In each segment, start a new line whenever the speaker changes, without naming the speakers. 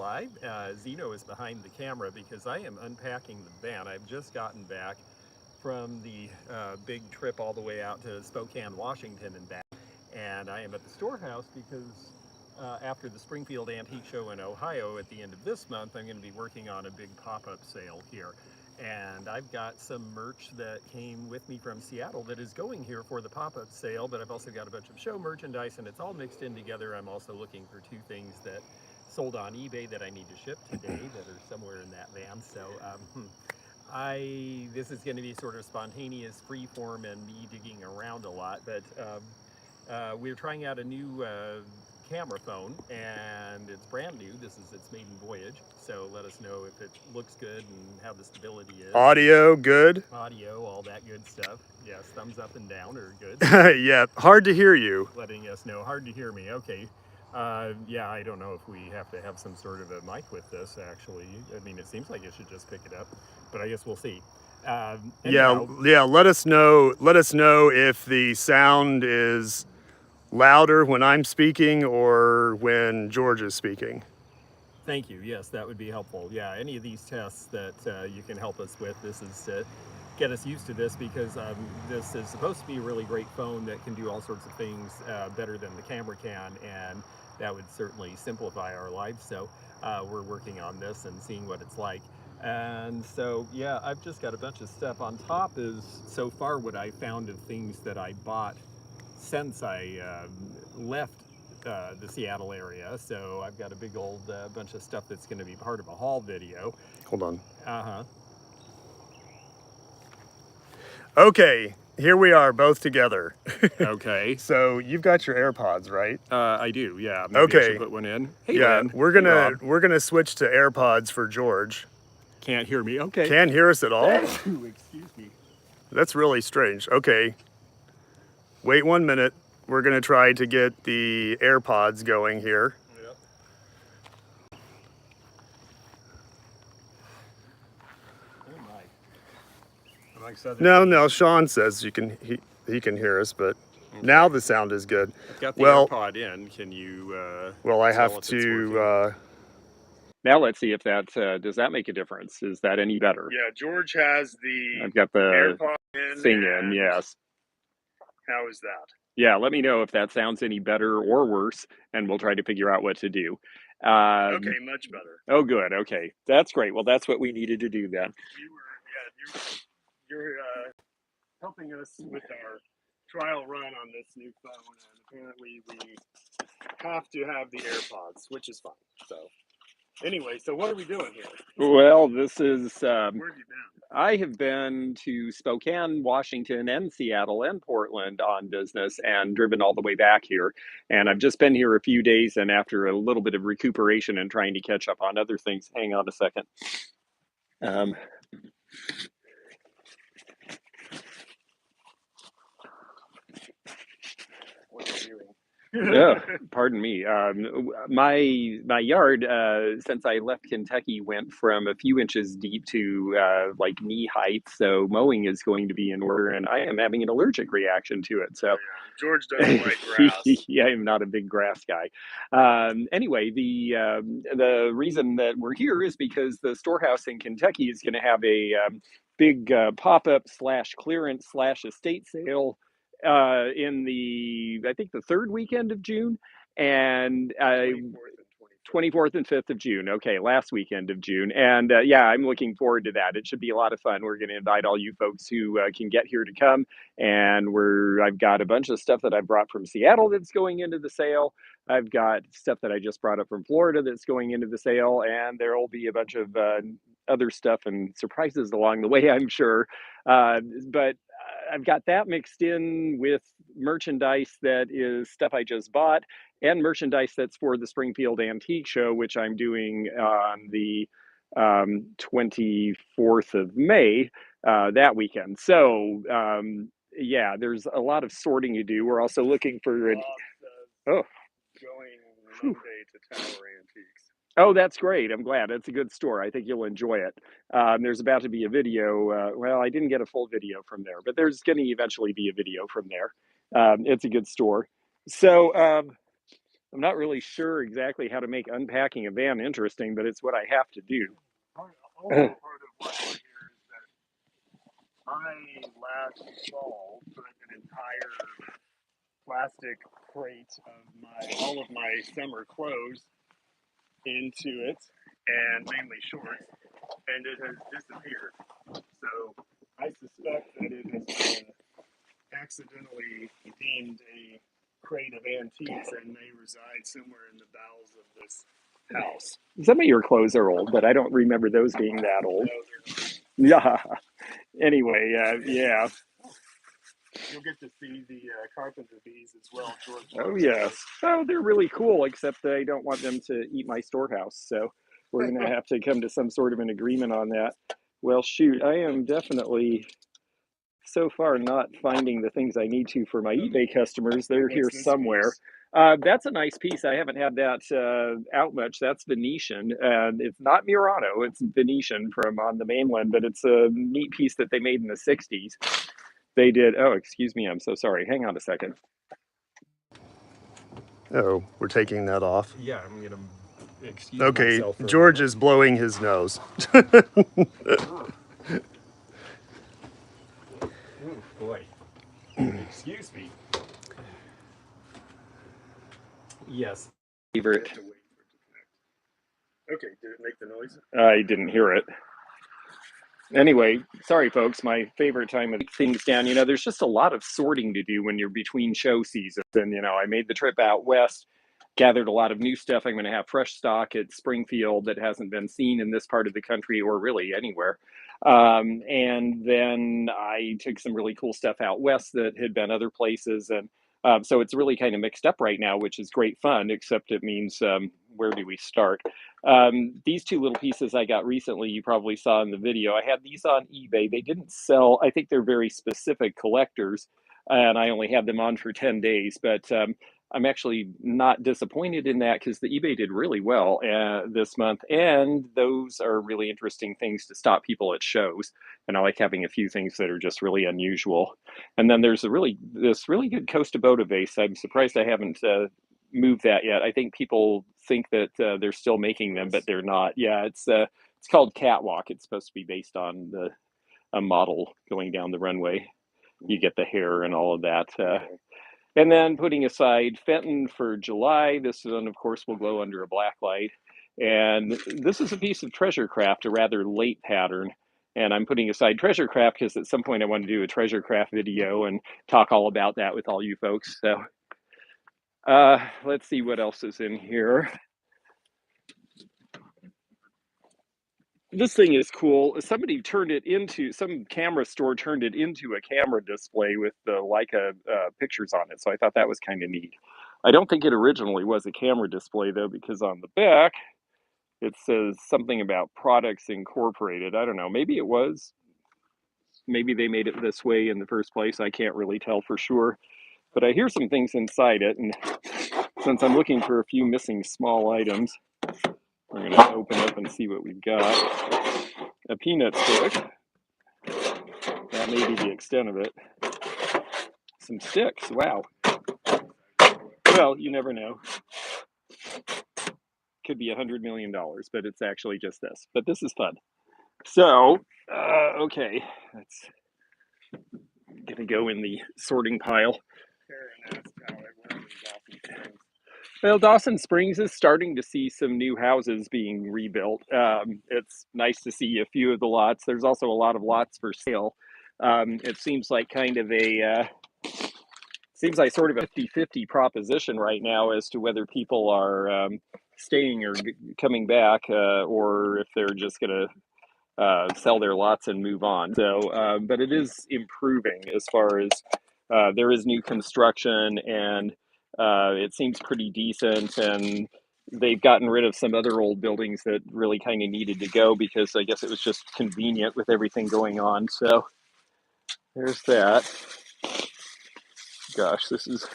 live. Zeno is behind the camera because I am unpacking the van. I've just gotten back from the big trip all the way out to Spokane, Washington and back. And I am at the storehouse because after the Springfield Antique Show in Ohio at the end of this month, I'm going to be working on a big pop-up sale here. And I've got some merch that came with me from Seattle that is going here for the pop-up sale, but I've also got a bunch of show merchandise, and it's all mixed in together. I'm also looking for 2 things that sold on eBay that I need to ship today that are somewhere in that van. So this is going to be sort of spontaneous, free form, and me digging around a lot, but we're trying out a new camera phone, and it's brand new. This is its maiden voyage, so let us know if it looks good and how the stability is.
Audio good?
Audio, all that good stuff. Yes, thumbs up and down are good.
Yeah, hard to hear you.
Letting us know. Hard to hear me. Okay. Yeah, I don't know if we have to have some sort of a mic with this, actually. I mean, it seems like it should just pick it up, but I guess we'll see.
Yeah, let us know if the sound is louder when I'm speaking or when George is speaking.
Thank you. Yes, that would be helpful. Yeah, any of these tests that you can help us with, this is to get us used to this, because this is supposed to be a really great phone that can do all sorts of things better than the camera can, and that would certainly simplify our lives. So we're working on this and seeing what it's like. And so, yeah, I've just got a bunch of stuff. On top is so far what I found of things that I bought since I left the Seattle area. So I've got a big old bunch of stuff that's going to be part of a haul video.
Hold on.
Uh-huh.
Okay, here we are both together.
Okay.
So you've got your AirPods, right?
I do, yeah. Maybe I should put one in. Hey,
yeah,
Lynn.
we're gonna switch to AirPods for George.
Can't hear me. Okay.
Can't hear us at all?
Excuse me.
That's really strange. Okay. Wait 1 minute. We're gonna try to get the AirPods going here.
Yep. Oh my.
No, Sean says he can hear us, but now the sound is good.
I've got the AirPod in. Can you
well, I have to
now let's see if that does that make a difference? Is that any better?
Yeah, George has the
I've got the
AirPod
thing in, yes.
How is that?
Yeah, let me know if that sounds any better or worse, and we'll try to figure out what to do.
Okay, much better.
Oh, good. Okay, that's great. Well, that's what we needed to do then.
You're helping us with our trial run on this new phone, and apparently we have to have the AirPods, which is fine. So anyway, so what are we doing here?
Well, this is
where have you been?
I have been to Spokane, Washington, and Seattle, and Portland on business, and driven all the way back here. And I've just been here a few days, and after a little bit of recuperation and trying to catch up on other things. Hang on a second. Yeah, pardon me. My yard, since I left Kentucky, went from a few inches deep to like knee height. So mowing is going to be in order, and I am having an allergic reaction to it. So
George doesn't like grass.
Yeah, I'm not a big grass guy. Anyway, the reason that we're here is because the storehouse in Kentucky is going to have a big pop-up / clearance / estate sale in I think the 3rd weekend of June, and 24th and 5th of June. Okay, last weekend of June. And yeah, I'm looking forward to that. It should be a lot of fun. We're going to invite all you folks who can get here to come. And I've got a bunch of stuff that I brought from Seattle that's going into the sale. I've got stuff that I just brought up from Florida that's going into the sale. And there will be a bunch of other stuff and surprises along the way, I'm sure. But I've got that mixed in with merchandise that is stuff I just bought, and merchandise that's for the Springfield Antique Show, which I'm doing on the 24th of May, that weekend. So yeah, there's a lot of sorting to do. We're also looking for
going Monday to Tower Antiques.
Oh, that's great. I'm glad. It's a good store. I think you'll enjoy it. There's about to be a video. Well, I didn't get a full video from there, but there's going to eventually be a video from there. It's a good store. So I'm not really sure exactly how to make unpacking a van interesting, but it's what I have to do.
Also, part of why we're here is that I last fall put an entire plastic crate of all of my summer clothes into it, and mainly shorts, and it has disappeared. So I suspect that it has been accidentally deemed a crate of antiques and may reside somewhere in the bowels of this house.
Some of your clothes are old, but I don't remember those being that old.
No,
Yeah. Anyway, yeah.
you'll get to see the carpenter bees as well. George
Oh,
loves
yes. Oh, they're really cool, except I don't want them to eat my storehouse. So we're going to have to come to some sort of an agreement on that. Well, shoot, I am definitely so far not finding the things I need to for my eBay customers. They're
What's
here
this
somewhere.
piece?
That's a nice piece. I haven't had that out much. That's Venetian, and it's not Murano. It's Venetian from on the mainland, but it's a neat piece that they made in the 60s. They did. Oh, excuse me. I'm so sorry. Hang on a second.
Oh, we're taking that off.
Yeah, I'm going to excuse
Okay,
myself for a
George
moment.
is blowing his nose.
Oh, boy. Excuse me. Yes. Favorite.
Okay, did it make the noise?
I didn't hear it. Anyway, sorry, folks. My favorite time of things down. There's just a lot of sorting to do when you're between show seasons. And, I made the trip out west, gathered a lot of new stuff. I'm going to have fresh stock at Springfield that hasn't been seen in this part of the country or really anywhere. And then I took some really cool stuff out west that had been other places. And so it's really kind of mixed up right now, which is great fun, except it means where do we start? These two little pieces I got recently, you probably saw in the video. I had these on eBay. They didn't sell. I think they're very specific collectors, and I only had them on for 10 days. But I'm actually not disappointed in that because the eBay did really well this month. And those are really interesting things to stop people at shows. And I like having a few things that are just really unusual. And then there's this really good Costa Boda vase. I'm surprised I haven't moved that yet. I think people think that they're still making them, but they're not. Yeah, it's called Catwalk. It's supposed to be based on a model going down the runway. You get the hair and all of that. And then putting aside Fenton for July, this one, of course, will glow under a black light. And this is a piece of treasure craft, a rather late pattern. And I'm putting aside treasure craft because at some point I want to do a treasure craft video and talk all about that with all you folks. So let's see what else is in here. This thing is cool. Some camera store turned it into a camera display with the Leica pictures on it. So I thought that was kind of neat. I don't think it originally was a camera display though, because on the back it says something about Products Incorporated. I don't know. Maybe it was. Maybe they made it this way in the first place. I can't really tell for sure. But I hear some things inside it, and since I'm looking for a few missing small items, we're going to open up and see what we've got. A peanut stick. That may be the extent of it. Some sticks. Wow. Well, you never know. Could be $100 million, but it's actually just this. But this is fun. So, okay, that's gonna go in the sorting pile. Well, Dawson Springs is starting to see some new houses being rebuilt. It's nice to see a few of the lots. There's also a lot of lots for sale. It seems like sort of a 50-50 proposition right now as to whether people are staying or coming back, or if they're just going to sell their lots and move on. So, but it is improving as far as there is new construction, and it seems pretty decent. And they've gotten rid of some other old buildings that really kind of needed to go because I guess it was just convenient with everything going on. So there's that. Gosh, this is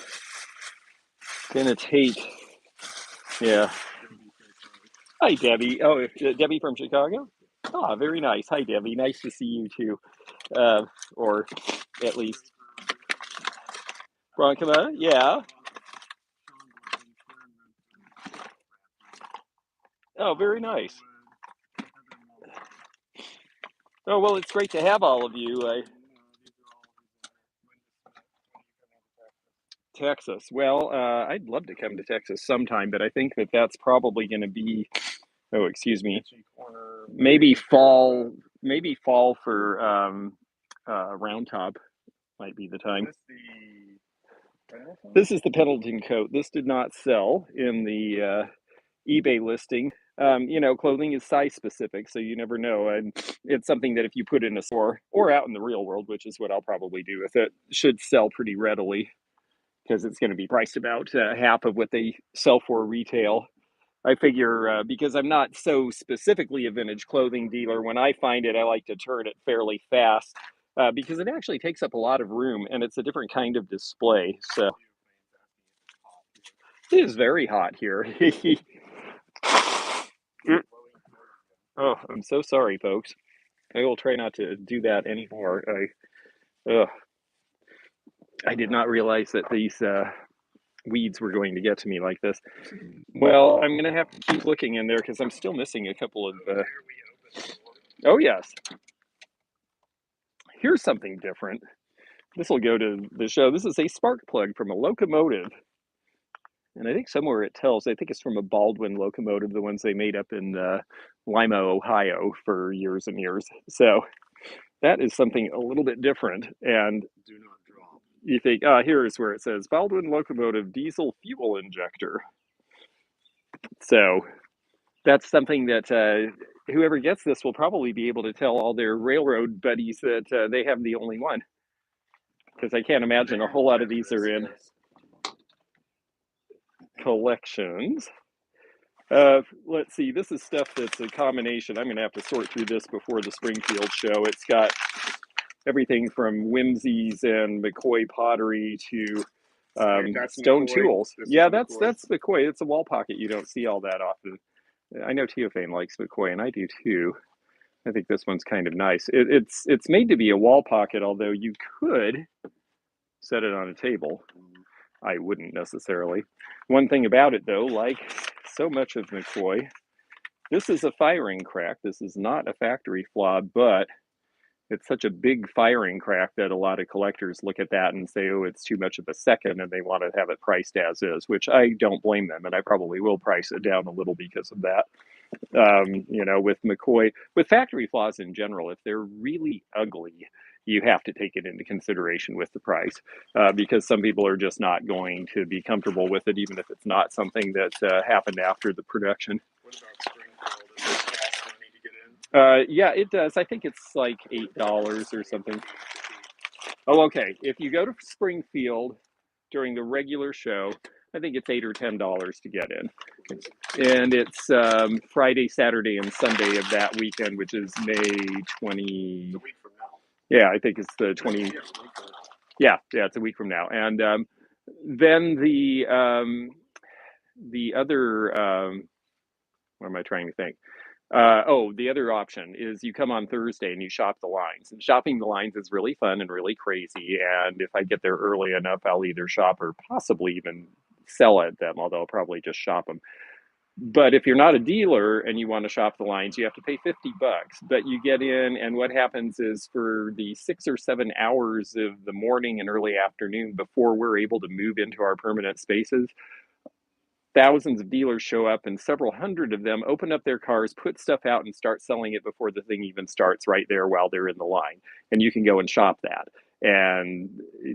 gonna take. Yeah. Hi, Debbie. Oh, Debbie from Chicago. Ah, very nice. Hi, Debbie. Nice to see you too. Or at least Bronkama. Yeah. Oh, very nice. Oh, well, it's great to have all of you. Texas. Well, I'd love to come to Texas sometime, but I think that that's probably going to be, oh, excuse me, maybe fall, for Round Top might be the time. This is the Pendleton Coat. This did not sell in the eBay listing. Clothing is size specific, so you never know. And it's something that if you put in a store or out in the real world, which is what I'll probably do with it, should sell pretty readily because it's going to be priced about half of what they sell for retail. I figure because I'm not so specifically a vintage clothing dealer, when I find it, I like to turn it fairly fast because it actually takes up a lot of room and it's a different kind of display. So it is very hot here. Oh, I'm so sorry, folks. I will try not to do that anymore. I did not realize that these weeds were going to get to me like this. Well, I'm going to have to keep looking in there because I'm still missing a couple of... Oh, yes. Here's something different. This will go to the show. This is a spark plug from a Locomotive. And I think somewhere it tells, I think it's from a Baldwin Locomotive, the ones they made up in Lima, Ohio for years and years. So that is something a little bit different. And do not drop. You think, here's where it says Baldwin Locomotive Diesel Fuel Injector. So that's something that whoever gets this will probably be able to tell all their railroad buddies that they have the only one. Because I can't imagine a whole lot of these are in collections. Let's see, this is stuff that's a combination. I'm going to have to sort through this before the Springfield show. It's got everything from whimsies and McCoy pottery to stone tools. Yeah, that's McCoy. It's a wall pocket you don't see all that often. I know Teofane likes McCoy, and I do too. I think this one's kind of nice. It's made to be a wall pocket, although you could set it on a table. I wouldn't necessarily. One thing about it, though, like so much of McCoy, this is a firing crack. This is not a factory flaw, but it's such a big firing crack that a lot of collectors look at that and say, oh, it's too much of a second, and they want to have it priced as is, which I don't blame them, and I probably will price it down a little because of that. With McCoy, with factory flaws in general, if they're really ugly, you have to take it into consideration with the price because some people are just not going to be comfortable with it, even if it's not something that happened after the production. What about Springfield? Does it cost money to get in? Yeah, it does. I think it's like $8 or something. Oh, okay. If you go to Springfield during the regular show, I think it's $8 or $10 to get in. And it's Friday, Saturday, and Sunday of that weekend, which is May 20. A week from now. Yeah, I think it's the 20. Yeah, it's a week from now. And then the other, what am I trying to think? The other option is you come on Thursday and you shop the lines. And shopping the lines is really fun and really crazy. And if I get there early enough, I'll either shop or possibly even sell at them, although I'll probably just shop them. But if you're not a dealer and you want to shop the lines, you have to pay $50. But you get in, and what happens is for the 6 or 7 hours of the morning and early afternoon before we're able to move into our permanent spaces, thousands of dealers show up, and several hundred of them open up their cars, put stuff out, and start selling it before the thing even starts right there while they're in the line. And you can go and shop that. And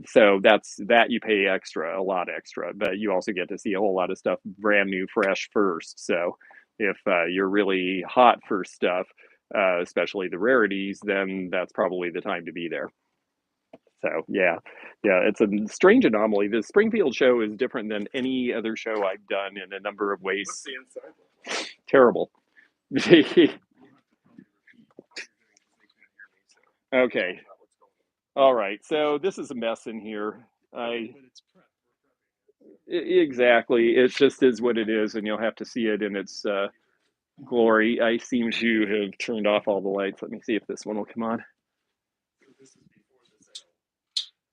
so that's that you pay extra, a lot extra, but you also get to see a whole lot of stuff brand new, fresh first. So if you're really hot for stuff, especially the rarities, then that's probably the time to be there. So yeah, it's a strange anomaly. The Springfield show is different than any other show I've done in a number of ways. What's the inside? Terrible. Okay. All right. So this is a mess in here. Exactly. It just is what it is, and you'll have to see it in its glory. I seem to have turned off all the lights. Let me see if this one will come on.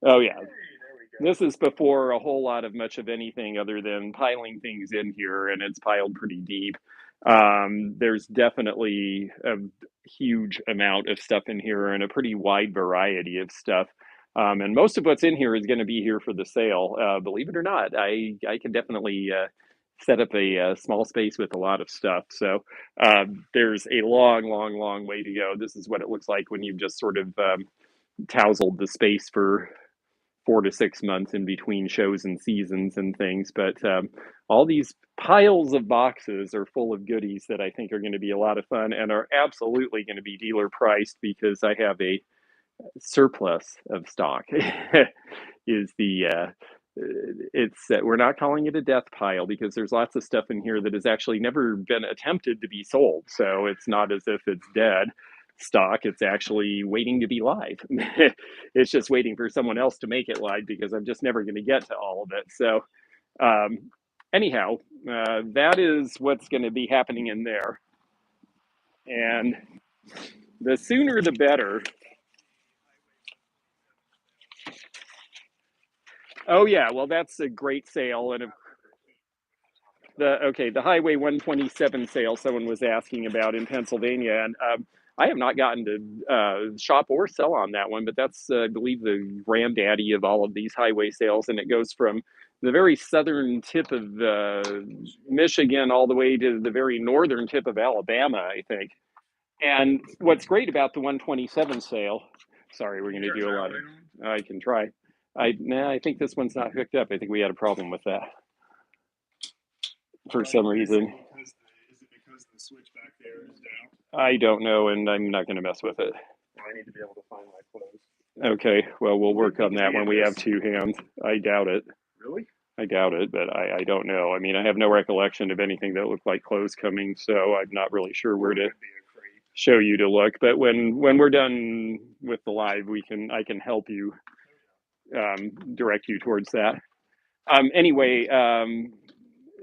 Oh yeah. This is before a whole lot of much of anything other than piling things in here, and it's piled pretty deep. There's definitely a huge amount of stuff in here and a pretty wide variety of stuff. And most of what's in here is going to be here for the sale. Believe it or not, I can definitely set up a, small space with a lot of stuff. So there's a long, long, long way to go. This is what it looks like when you've just sort of tousled the space for 4 to 6 months in between shows and seasons and things. But all these piles of boxes are full of goodies that I think are going to be a lot of fun and are absolutely going to be dealer priced because I have a surplus of stock. Is the it's we're not calling it a death pile because there's lots of stuff in here that has actually never been attempted to be sold. So it's not as if it's dead stock. It's actually waiting to be live. It's just waiting for someone else to make it live because I'm just never going to get to all of it. So um, anyhow, that is what's going to be happening in there. And the sooner the better. Oh yeah, well that's a great sale, and the Highway 127 sale someone was asking about in Pennsylvania, and I have not gotten to shop or sell on that one, but that's I believe the granddaddy of all of these highway sales, and it goes from the very southern tip of Michigan all the way to the very northern tip of Alabama, I think. And what's great about the 127 sale, sorry, we're going to do a lot of, I can try. I think this one's not hooked up. I think we had a problem with that for some reason.
Is it because the switch back there is down?
I don't know, and I'm not going to mess with it.
I need to be able to find my clothes.
Okay, well, we'll work on that when we have two hands. I doubt it.
Really?
I doubt it, but I don't know. I mean, I have no recollection of anything that looked like clothes coming, so I'm not really sure where to show you to look. But when we're done with the live, I can help you direct you towards that. Anyway,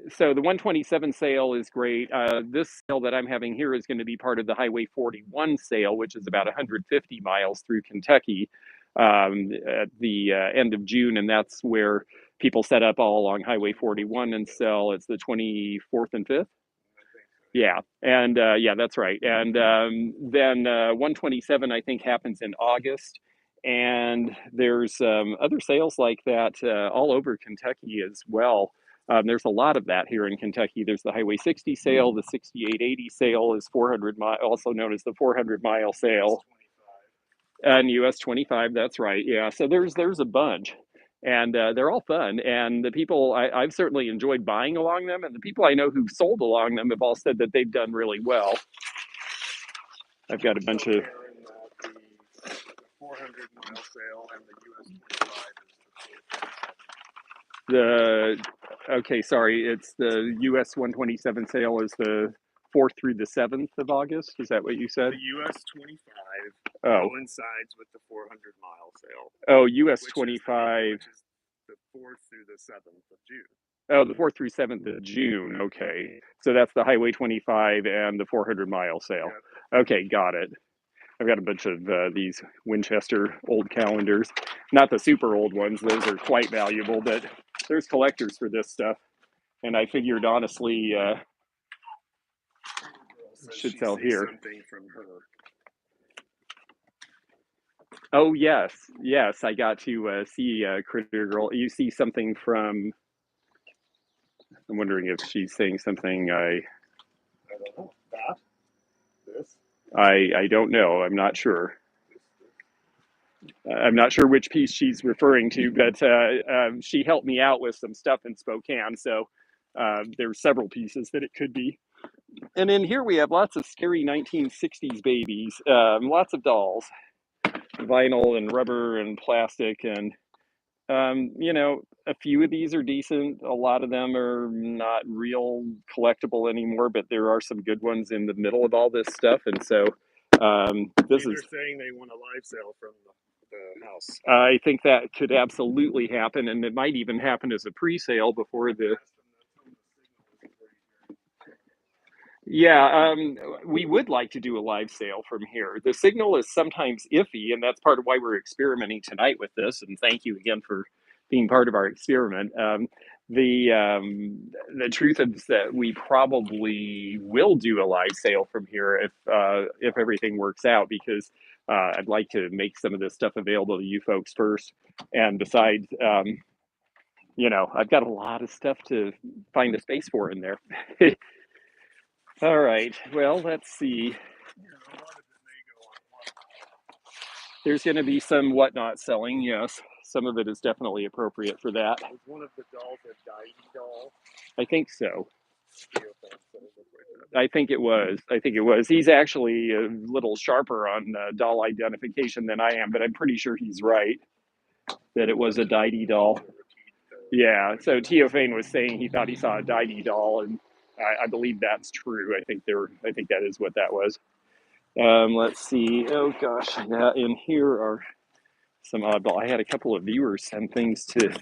so the 127 sale is great. This sale that I'm having here is going to be part of the Highway 41 sale, which is about 150 miles through Kentucky at the end of June, and that's where people set up all along Highway 41 and sell. It's the 24th and 5th. Yeah, and yeah, that's right. And then 127, I think, happens in August. And there's other sales like that all over Kentucky as well. There's a lot of that here in Kentucky. There's the Highway 60 sale. The 6880 sale is 400 mile, also known as the 400-mile sale. And US 25, that's right. Yeah, so there's a bunch. And they're all fun. And the people, I've certainly enjoyed buying along them. And the people I know who've sold along them have all said that they've done really well. I've got a bunch of...
The 400-mile sale and the US 25
okay, sorry, it's the US 127 sale is the 4th through the 7th of August. Is that what you said?
The US 25 coincides with the 400-mile sale.
Oh, US 25.
Which is the 4th through the 7th of June.
Oh, the 4th through 7th of June. Okay. So that's the Highway 25 and the 400-mile sale. Yeah. Okay, got it. I've got a bunch of these Winchester old calendars. Not the super old ones. Those are quite valuable, but there's collectors for this stuff. And I figured, honestly, should sell here.
Something from her.
Oh, yes. Yes, I got to see Critter Girl. You see something from... I'm wondering if she's saying something
I don't know. That? This?
I don't know. I'm not sure. I'm not sure which piece she's referring to, but she helped me out with some stuff in Spokane, so there's several pieces that it could be. And in here we have lots of scary 1960s babies, lots of dolls, vinyl and rubber and plastic, and you know, a few of these are decent. A lot of them are not real collectible anymore, but there are some good ones in the middle of all this stuff. And so this is
saying they want a live sale from the house.
I think that could absolutely happen, and it might even happen as a pre-sale before the... Yeah, we would like to do a live sale from here. The signal is sometimes iffy, and that's part of why we're experimenting tonight with this. And thank you again for being part of our experiment. The truth is that we probably will do a live sale from here if everything works out, because I'd like to make some of this stuff available to you folks first. And besides, I've got a lot of stuff to find a space for in there. All right. Well, let's see. There's going to be some whatnot selling. Yes, some of it is definitely appropriate for that.
Was one of the dolls a Dai doll?
I think so. I think it was. He's actually a little sharper on doll identification than I am, but I'm pretty sure he's right that it was a Dai doll. Yeah. So Teofane was saying he thought he saw a Dai doll, and I believe that's true. I think that is what that was. Let's see. Oh gosh, yeah. In here are some oddball. I had a couple of viewers send things to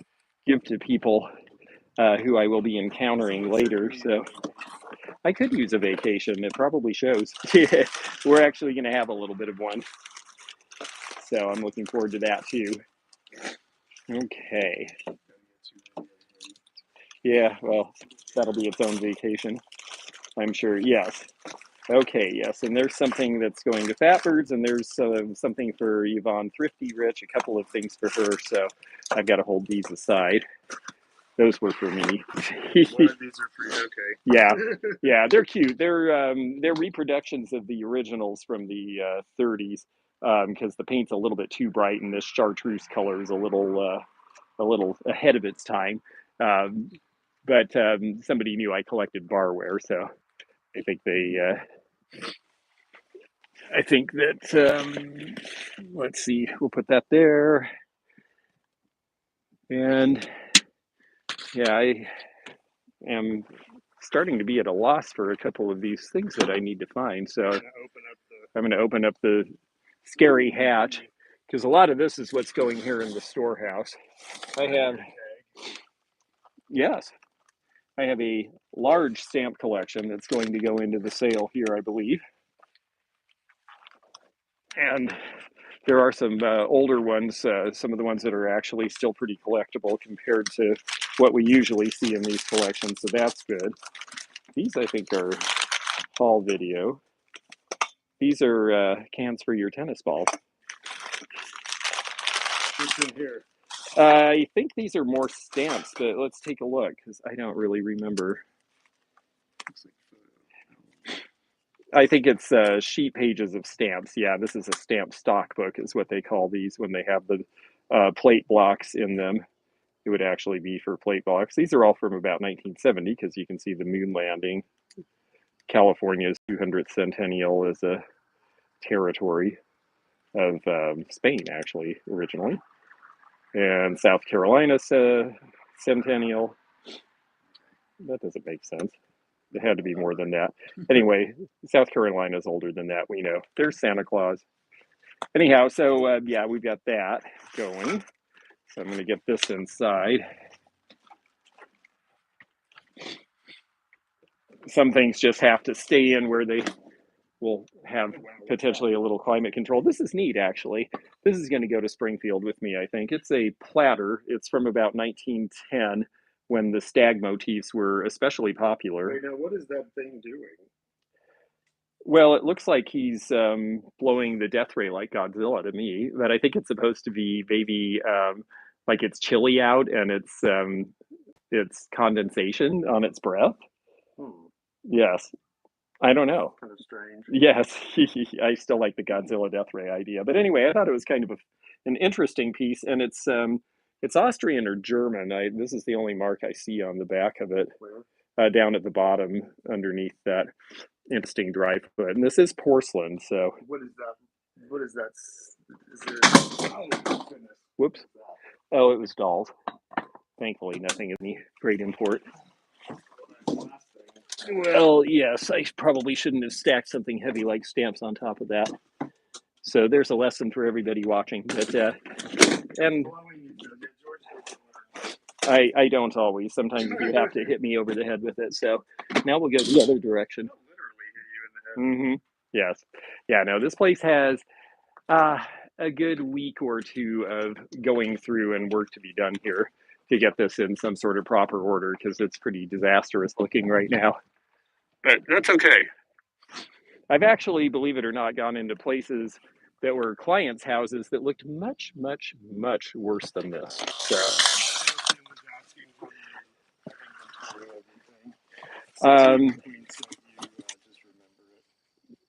give to people who I will be encountering later. So I could use a vacation. It probably shows. We're actually going to have a little bit of one. So I'm looking forward to that too. Okay. Yeah, well, that'll be its own vacation, I'm sure. Yes. Okay, yes. And there's something that's going to Fatbirds, and there's something for Yvonne Thrifty Rich, a couple of things for her. So I've got to hold these aside. Those were for me.
One of these are for you,
okay. Yeah, they're cute. They're reproductions of the originals from the 30s, because the paint's a little bit too bright, and this chartreuse color is a little ahead of its time. But somebody knew I collected barware, so I think I think that let's see, we'll put that there, and yeah, I am starting to be at a loss for a couple of these things that I need to find. So I'm going to open up the scary hatch, because a lot of this is what's going here in the storehouse. Yes, I have a large stamp collection that's going to go into the sale here, I believe. And there are some older ones, some of the ones that are actually still pretty collectible compared to what we usually see in these collections, so that's good. These, I think, are haul video. These are cans for your tennis balls.
What's in here?
I think these are more stamps, but let's take a look, because I don't really remember. I think it's sheet pages of stamps. Yeah, this is a stamp stock book is what they call these when they have the plate blocks in them. It would actually be for plate blocks. These are all from about 1970, because you can see the moon landing. California's 200th centennial is a territory of Spain, actually, originally. And South Carolina's centennial. That doesn't make sense. It had to be more than that. Anyway, South Carolina's older than that, we know. There's Santa Claus. Anyhow, so yeah, we've got that going. So I'm going to get this inside. Some things just have to stay in where they will have potentially a little climate control. This is neat, actually. This is going to go to Springfield with me, I think. It's a platter. It's from about 1910, when the stag motifs were especially popular.
Wait, now what is that thing doing?
Well, it looks like he's blowing the death ray like Godzilla to me, but I think it's supposed to be maybe like it's chilly out, and it's condensation on its breath. Yes. I don't know.
Kind of strange.
Yes, I still like the Godzilla death ray idea. But anyway, I thought it was kind of an interesting piece, and it's Austrian or German. This is the only mark I see on the back of it, down at the bottom underneath that interesting dry foot. And this is porcelain, so.
What is that? What is that? Is there? Oh, goodness.
Whoops. Oh, it was dolls. Thankfully, nothing of any great import. Well, yes, I probably shouldn't have stacked something heavy like stamps on top of that. So there's a lesson for everybody watching. But and I don't always. Sometimes you have to hit me over the head with it. So now we'll go the other direction. Mm-hmm. Yes. Yeah, no, this place has a good week or two of going through and work to be done here. to get this in some sort of proper order because it's pretty disastrous looking right now. But that's okay. I've actually, believe it or not, gone into places that were clients' houses that looked much, much, much worse than this. So,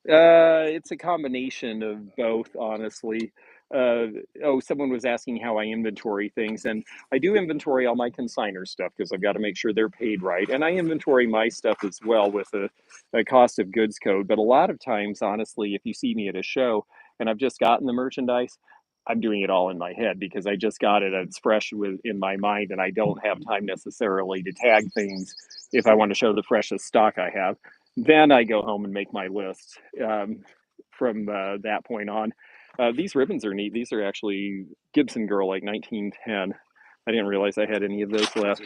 it's a combination of both, honestly. Someone was asking how I inventory things, and I do inventory all my consignor stuff because I've got to make sure they're paid right, and I inventory my stuff as well with a cost of goods code. But a lot of times, honestly, if you see me at a show and I've just gotten the merchandise, I'm doing it all in my head because I just got it and it's fresh in my mind, and I don't have time necessarily to tag things if I want to show the freshest stock I have. Then I go home and make my list from that point on. These ribbons are neat. These are actually Gibson Girl, like 1910. I didn't realize I had any of those left.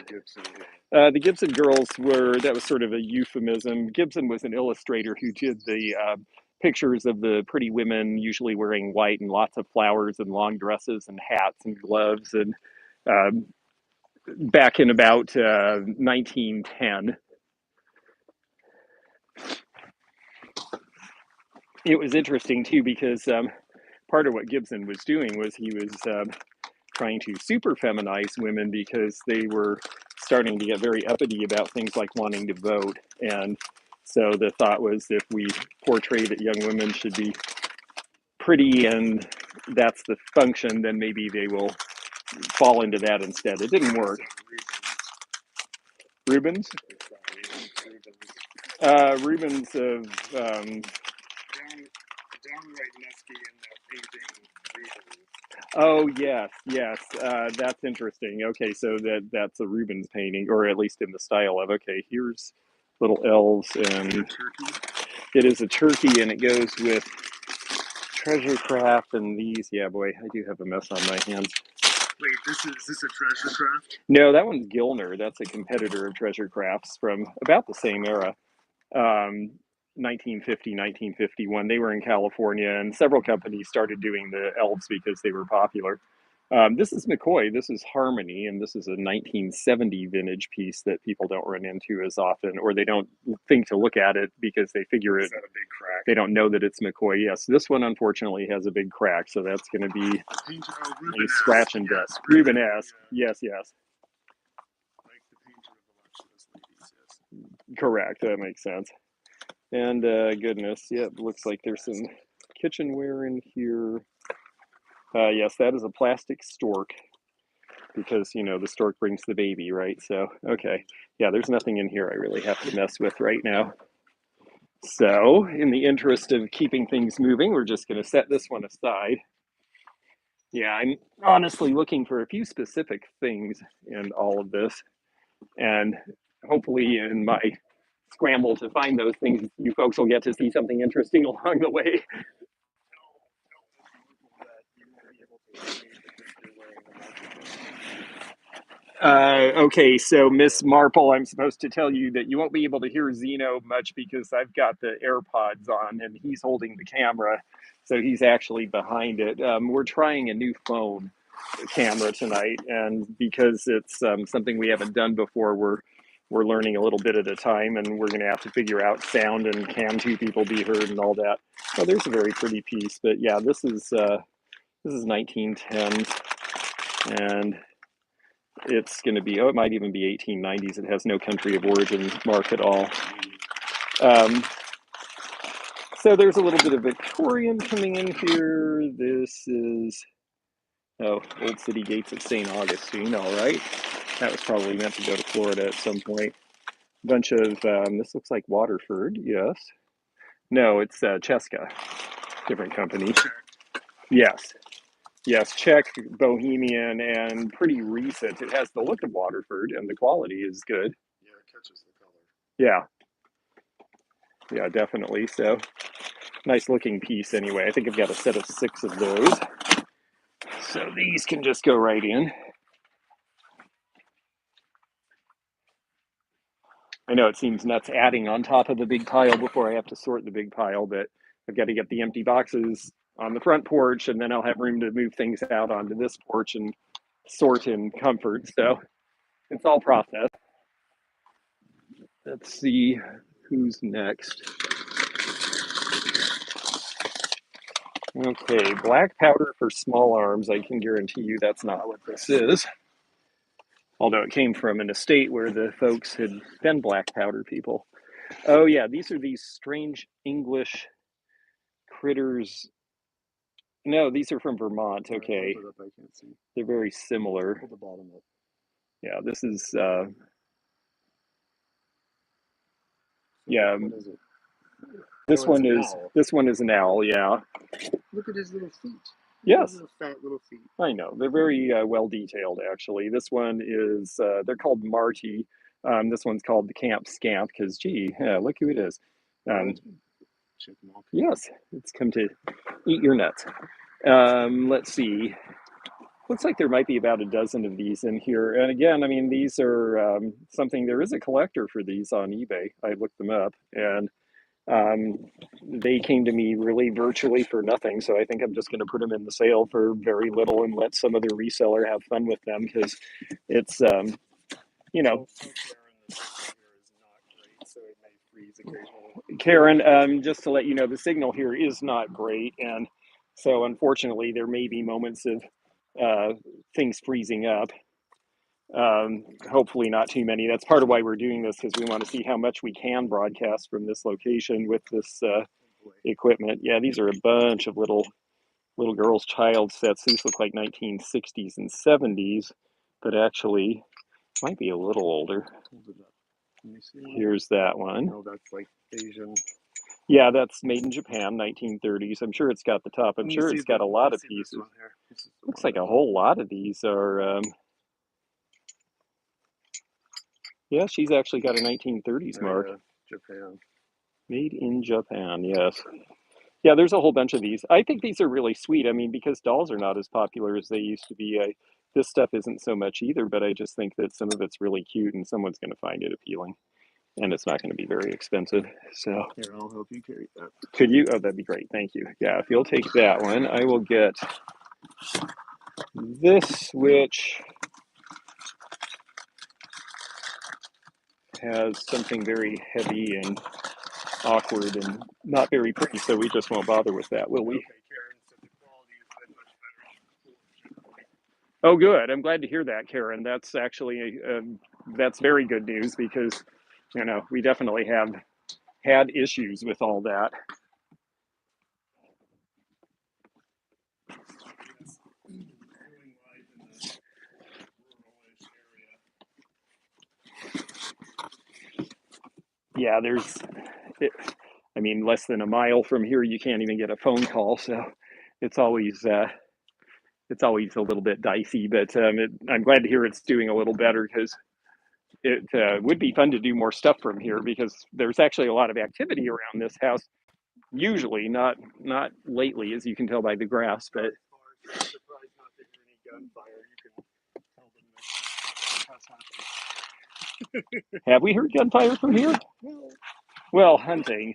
The Gibson Girls that was sort of a euphemism. Gibson was an illustrator who did the pictures of the pretty women, usually wearing white and lots of flowers and long dresses and hats and gloves. And back in about 1910, it was interesting too because part of what Gibson was doing was he was trying to super feminize women because they were starting to get very uppity about things like wanting to vote. And so the thought was if we portray that young women should be pretty and that's the function, then maybe they will fall into that instead. It didn't work. Rubens? Rubens of
downright nasty in that painting.
Oh yes, that's interesting. Okay, so that's a Rubens painting, or at least in the style of. Okay, here's little elves, and it is a turkey, and it goes with treasure craft and these. Yeah, boy, I do have a mess on my hands.
Wait, is this a treasure craft?
No, that one's Gilner. That's a competitor of treasure crafts from about the same era. 1950, 1951. They were in California, and several companies started doing the Elves because they were popular. This is McCoy, this is Harmony, and this is a 1970 vintage piece that people don't run into as often, or they don't think to look at it because they figure
Is that a big crack?
they don't know that it's McCoy. Yes, this one unfortunately has a big crack, so that's going to be a scratch and dust. Rubenesque, yes.
Like the painter of voluptuous ladies, yes.
Correct, that makes sense. And goodness, yeah, it looks like there's some kitchenware in here. Yes, that is a plastic stork because, the stork brings the baby, right? So, okay. Yeah, there's nothing in here I really have to mess with right now. So, in the interest of keeping things moving, we're just going to set this one aside. Yeah, I'm honestly looking for a few specific things in all of this. And hopefully in my scramble to find those things, you folks will get to see something interesting along the way. Okay, so Miss Marple, I'm supposed to tell you that you won't be able to hear Zeno much because I've got the AirPods on and he's holding the camera, so he's actually behind it. We're trying a new phone camera tonight, and because it's something we haven't done before, we're learning a little bit at a time, and we're going to have to figure out sound and can two people be heard and all that. Oh, there's a very pretty piece, but yeah, this is 1910, and it's going to be, it might even be 1890s. It has no country of origin mark at all. So there's a little bit of Victorian coming in here. This is, Old City Gates at St. Augustine, all right. That was probably meant to go to Florida at some point. Bunch of, this looks like Waterford, yes. No, it's Cheska, different company. Yes, Czech, Bohemian, and pretty recent. It has the look of Waterford, and the quality is good.
Yeah, it catches the color.
Yeah, definitely. So, nice looking piece anyway. I think I've got a set of 6 of those. So these can just go right in. I know it seems nuts adding on top of the big pile before I have to sort the big pile, but I've got to get the empty boxes on the front porch, and then I'll have room to move things out onto this porch and sort in comfort. So It's all processed. Let's see who's next. Okay, black powder for small arms. I can guarantee you that's not what this is. Although it came from an estate where the folks had been black powder people. Oh yeah, these are these strange English critters. No, these are from Vermont. Okay,
Hold it up, I can't see.
they're very similar.
Hold the bottom up.
Yeah, this is
So
yeah.
what is it?
This
Oh, it's
one
an
is
owl.
this one is an owl. Yeah.
Look at his little feet.
Yes.
Little fat little feet.
I know. They're very well detailed, actually. This one is, they're called Marty. This one's called the Camp Scamp because, gee, yeah, look who it is.
Chipmunk.
Yes, it's come to eat your nuts. Let's see. Looks like there might be about a dozen of these in here. And again, I mean, these are something, there is a collector for these on eBay. I looked them up and they came to me really virtually for nothing. So I think I'm just going to put them in the sale for very little and let some other reseller have fun with them because it's, you know, Karen, just to let you know, the signal here is not great. And so unfortunately, there may be moments of things freezing up. Hopefully not too many. That's part of why we're doing this because we want to see how much we can broadcast from this location with this equipment. Yeah, these are a bunch of little girls' child sets. These look like 1960s and 70s, but actually might be a little older. Here's that one.
No, that's like Asian.
Yeah, that's made in Japan, 1930s. I'm sure it's got the top. I'm sure it's got a lot of pieces. Looks like a whole lot of these are. Yeah, she's actually got a 1930s mark.
Japan.
Made in Japan, yes. Yeah, there's a whole bunch of these. I think these are really sweet. I mean, because dolls are not as popular as they used to be. This stuff isn't so much either, but I just think that some of it's really cute and someone's going to find it appealing. And it's not going to be very expensive. So
here, I'll help you carry that.
Could you? Oh, that'd be great. Thank you. Yeah, if you'll take that one, I will get this, which has something very heavy and awkward and not very pretty, so we just won't bother with that, will we?
Okay, Karen, so the quality has been much better.
Oh, good. I'm glad to hear that, Karen. That's actually that's very good news because we definitely have had issues with all that. Yeah, I mean, less than a mile from here, you can't even get a phone call, so it's always a little bit dicey. But I'm glad to hear it's doing a little better because it would be fun to do more stuff from here because there's actually a lot of activity around this house. Usually, not lately, as you can tell by the grass, but. Have we heard gunfire from here? Well, hunting.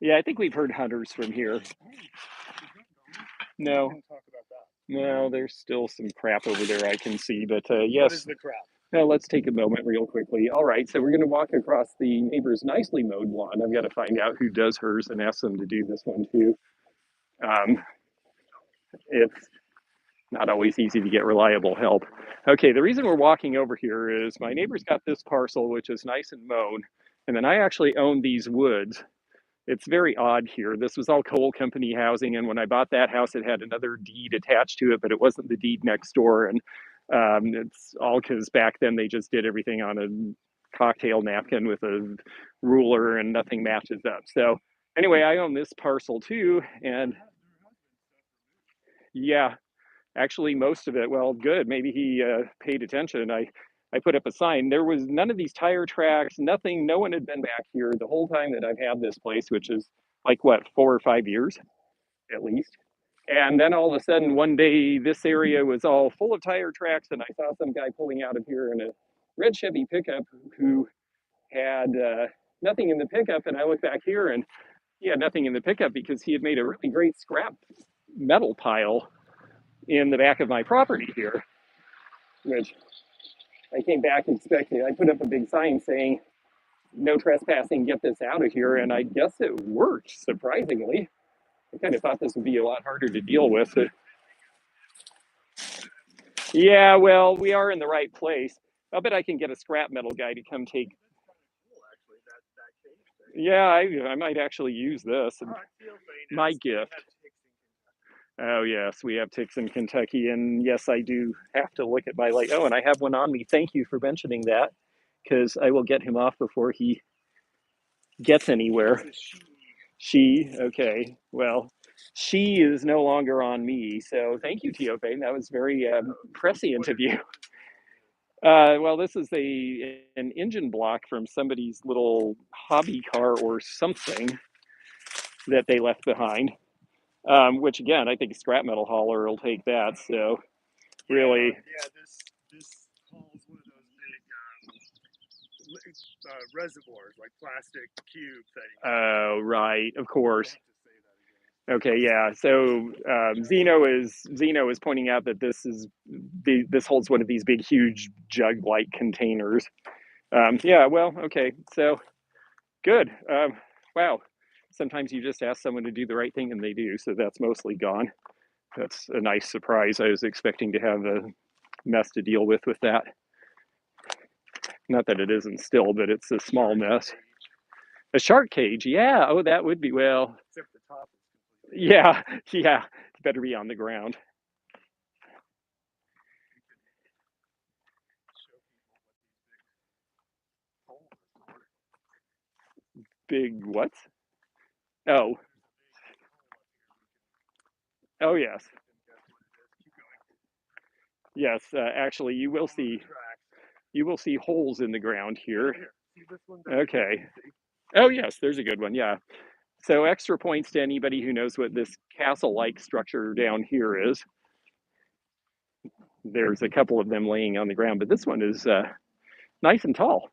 Yeah, I think we've heard hunters from here. No. No, there's still some crap over there I can see, but yes.
What is the crap?
Now let's take a moment real quickly. All right, so we're going to walk across the neighbor's nicely mowed lawn. I've got to find out who does hers and ask them to do this one too. It's not always easy to get reliable help. Okay, the reason we're walking over here is my neighbor's got this parcel, which is nice and mown, and then I actually own these woods. It's very odd here. This was all coal company housing, and when I bought that house, it had another deed attached to it, but it wasn't the deed next door. And it's all because back then they just did everything on a cocktail napkin with a ruler, and nothing matches up. So anyway, I own this parcel too, and yeah, actually most of it. Well, good. Maybe he paid attention. I put up a sign. There was none of these tire tracks, nothing. No one had been back here the whole time that I've had this place, which is like what, 4 or 5 years at least. And then all of a sudden, one day, this area was all full of tire tracks, and I saw some guy pulling out of here in a red Chevy pickup who had nothing in the pickup. And I looked back here, and he had nothing in the pickup because he had made a really great scrap metal pile in the back of my property here, which I came back expecting, I put up a big sign saying, no trespassing, get this out of here. And I guess it worked, surprisingly. I kind of thought this would be a lot harder to deal with. But yeah, well, we are in the right place. I'll bet I can get a scrap metal guy to come take. Yeah, I might actually use this. My gift. Oh, yes, we have ticks in Kentucky. And yes, I do have to look at my light. Oh, and I have one on me. Thank you for mentioning that, because I will get him off before he gets anywhere. She, okay. Well, she is no longer on me. So thank you, Teofane. That was very prescient of you. Well, this is an engine block from somebody's little hobby car or something that they left behind. Which again, I think a scrap metal hauler will take that. So really,
yeah, this hauls one of those big reservoirs, like plastic cubes.
Oh, right, of course. Okay, yeah. So Zeno is pointing out that this holds one of these big, huge jug-like containers. Yeah. Well, okay. So good. Wow. Sometimes you just ask someone to do the right thing and they do. So that's mostly gone. That's a nice surprise. I was expecting to have a mess to deal with that. Not that it isn't still, but it's a small mess. A shark cage, yeah. Oh, that would be, well.
Except the top.
Yeah, yeah. It's better be on the ground. Big what? Oh. Oh, yes. Yes, actually, you will see holes in the ground here. Okay. Oh, yes, there's a good one. Yeah. So extra points to anybody who knows what this castle-like structure down here is. There's a couple of them laying on the ground, but this one is nice and tall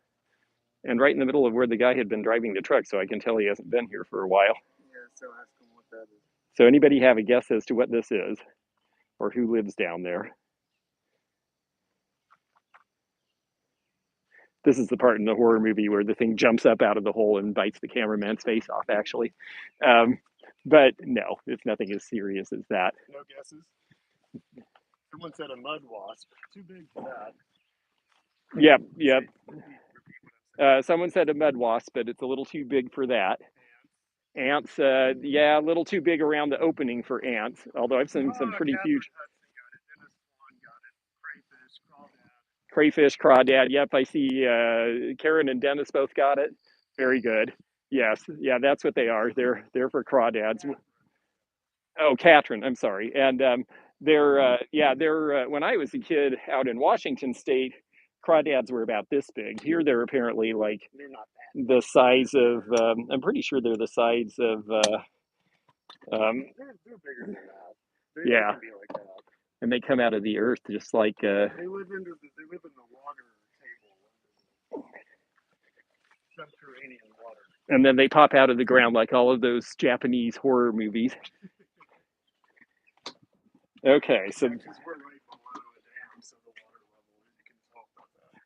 and right in the middle of where the guy had been driving the truck, so I can tell he hasn't been here for a while.
Yeah, so ask him what that is.
So anybody have a guess as to what this is or who lives down there? This is the part in the horror movie where the thing jumps up out of the hole and bites the cameraman's face off, actually. But no, it's nothing as serious as that.
No guesses? Someone said a mud wasp. Too big for that.
Yep. Someone said a mud wasp, but it's a little too big for that. Ants, yeah, a little too big around the opening for ants, although I've seen some pretty huge. Crayfish, crawdad. Yep, I see Karen and Dennis both got it. Very good. Yes, yeah, that's what they are. They're for crawdads. Oh, Katrin, I'm sorry. And they're when I was a kid out in Washington State, crawdads were about this big. Here they're apparently like the size of. I'm pretty sure they're the size of.
They're bigger than that.
Yeah.
Can be like that.
And they come out of the earth just like.
They live in the water table. Subterranean water.
And then they pop out of the ground like all of those Japanese horror movies. Okay, so.
We're right below a dam, so the water level, you can talk about that.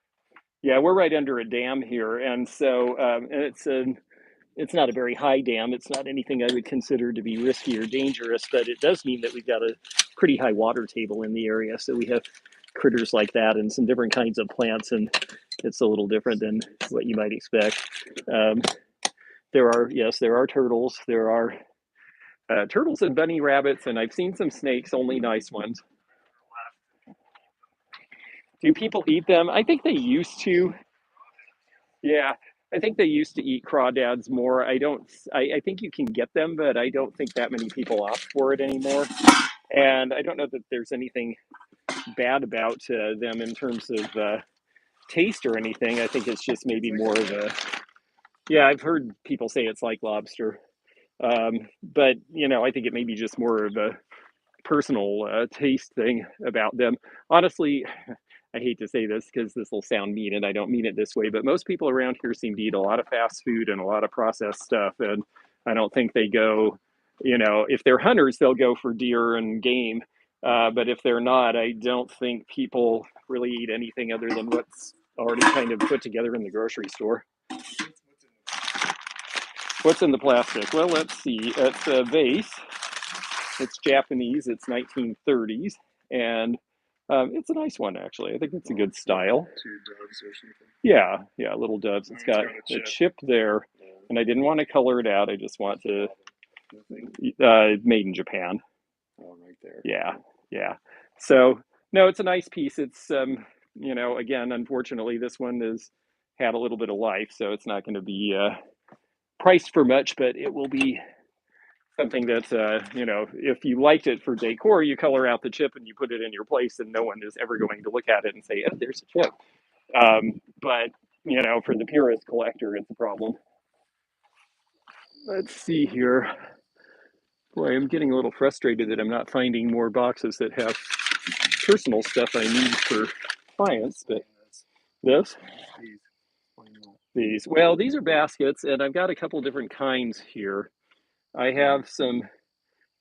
Yeah, we're right under a dam here, and so and it's not a very high dam. It's not anything I would consider to be risky or dangerous, but it does mean that we've got a pretty high water table in the area. So we have critters like that and some different kinds of plants, and it's a little different than what you might expect. There are turtles. There are turtles and bunny rabbits, and I've seen some snakes, only nice ones. Do people eat them? I think they used to. Yeah, I think they used to eat crawdads more. I think you can get them, but I don't think that many people opt for it anymore. And I don't know that there's anything bad about them in terms of taste or anything. I think it's just maybe more of a. Yeah, I've heard people say it's like lobster. But, I think it may be just more of a personal taste thing about them. Honestly, I hate to say this because this will sound mean and I don't mean it this way, but most people around here seem to eat a lot of fast food and a lot of processed stuff. And I don't think they go, if they're hunters, they'll go for deer and game. But if they're not, I don't think people really eat anything other than what's already kind of put together in the grocery store. What's in the plastic? Well, let's see. It's a vase. It's Japanese. It's 1930s, and it's a nice one, actually. I think it's a good style.
2 doves or something.
Yeah, little doves. It's got a chip there, and I didn't want to color it out. I just want to made in Japan.
Oh, right there.
Yeah. So no, it's a nice piece. It's again, unfortunately, this one has had a little bit of life, so it's not going to be priced for much, but it will be something that if you liked it for decor, you color out the chip and you put it in your place, and no one is ever going to look at it and say, "Oh, there's a chip." But for the purist collector, it's a problem. Let's see here. Boy, I'm getting a little frustrated that I'm not finding more boxes that have personal stuff I need for clients, but this? These. Well, these are baskets, and I've got a couple different kinds here. I have some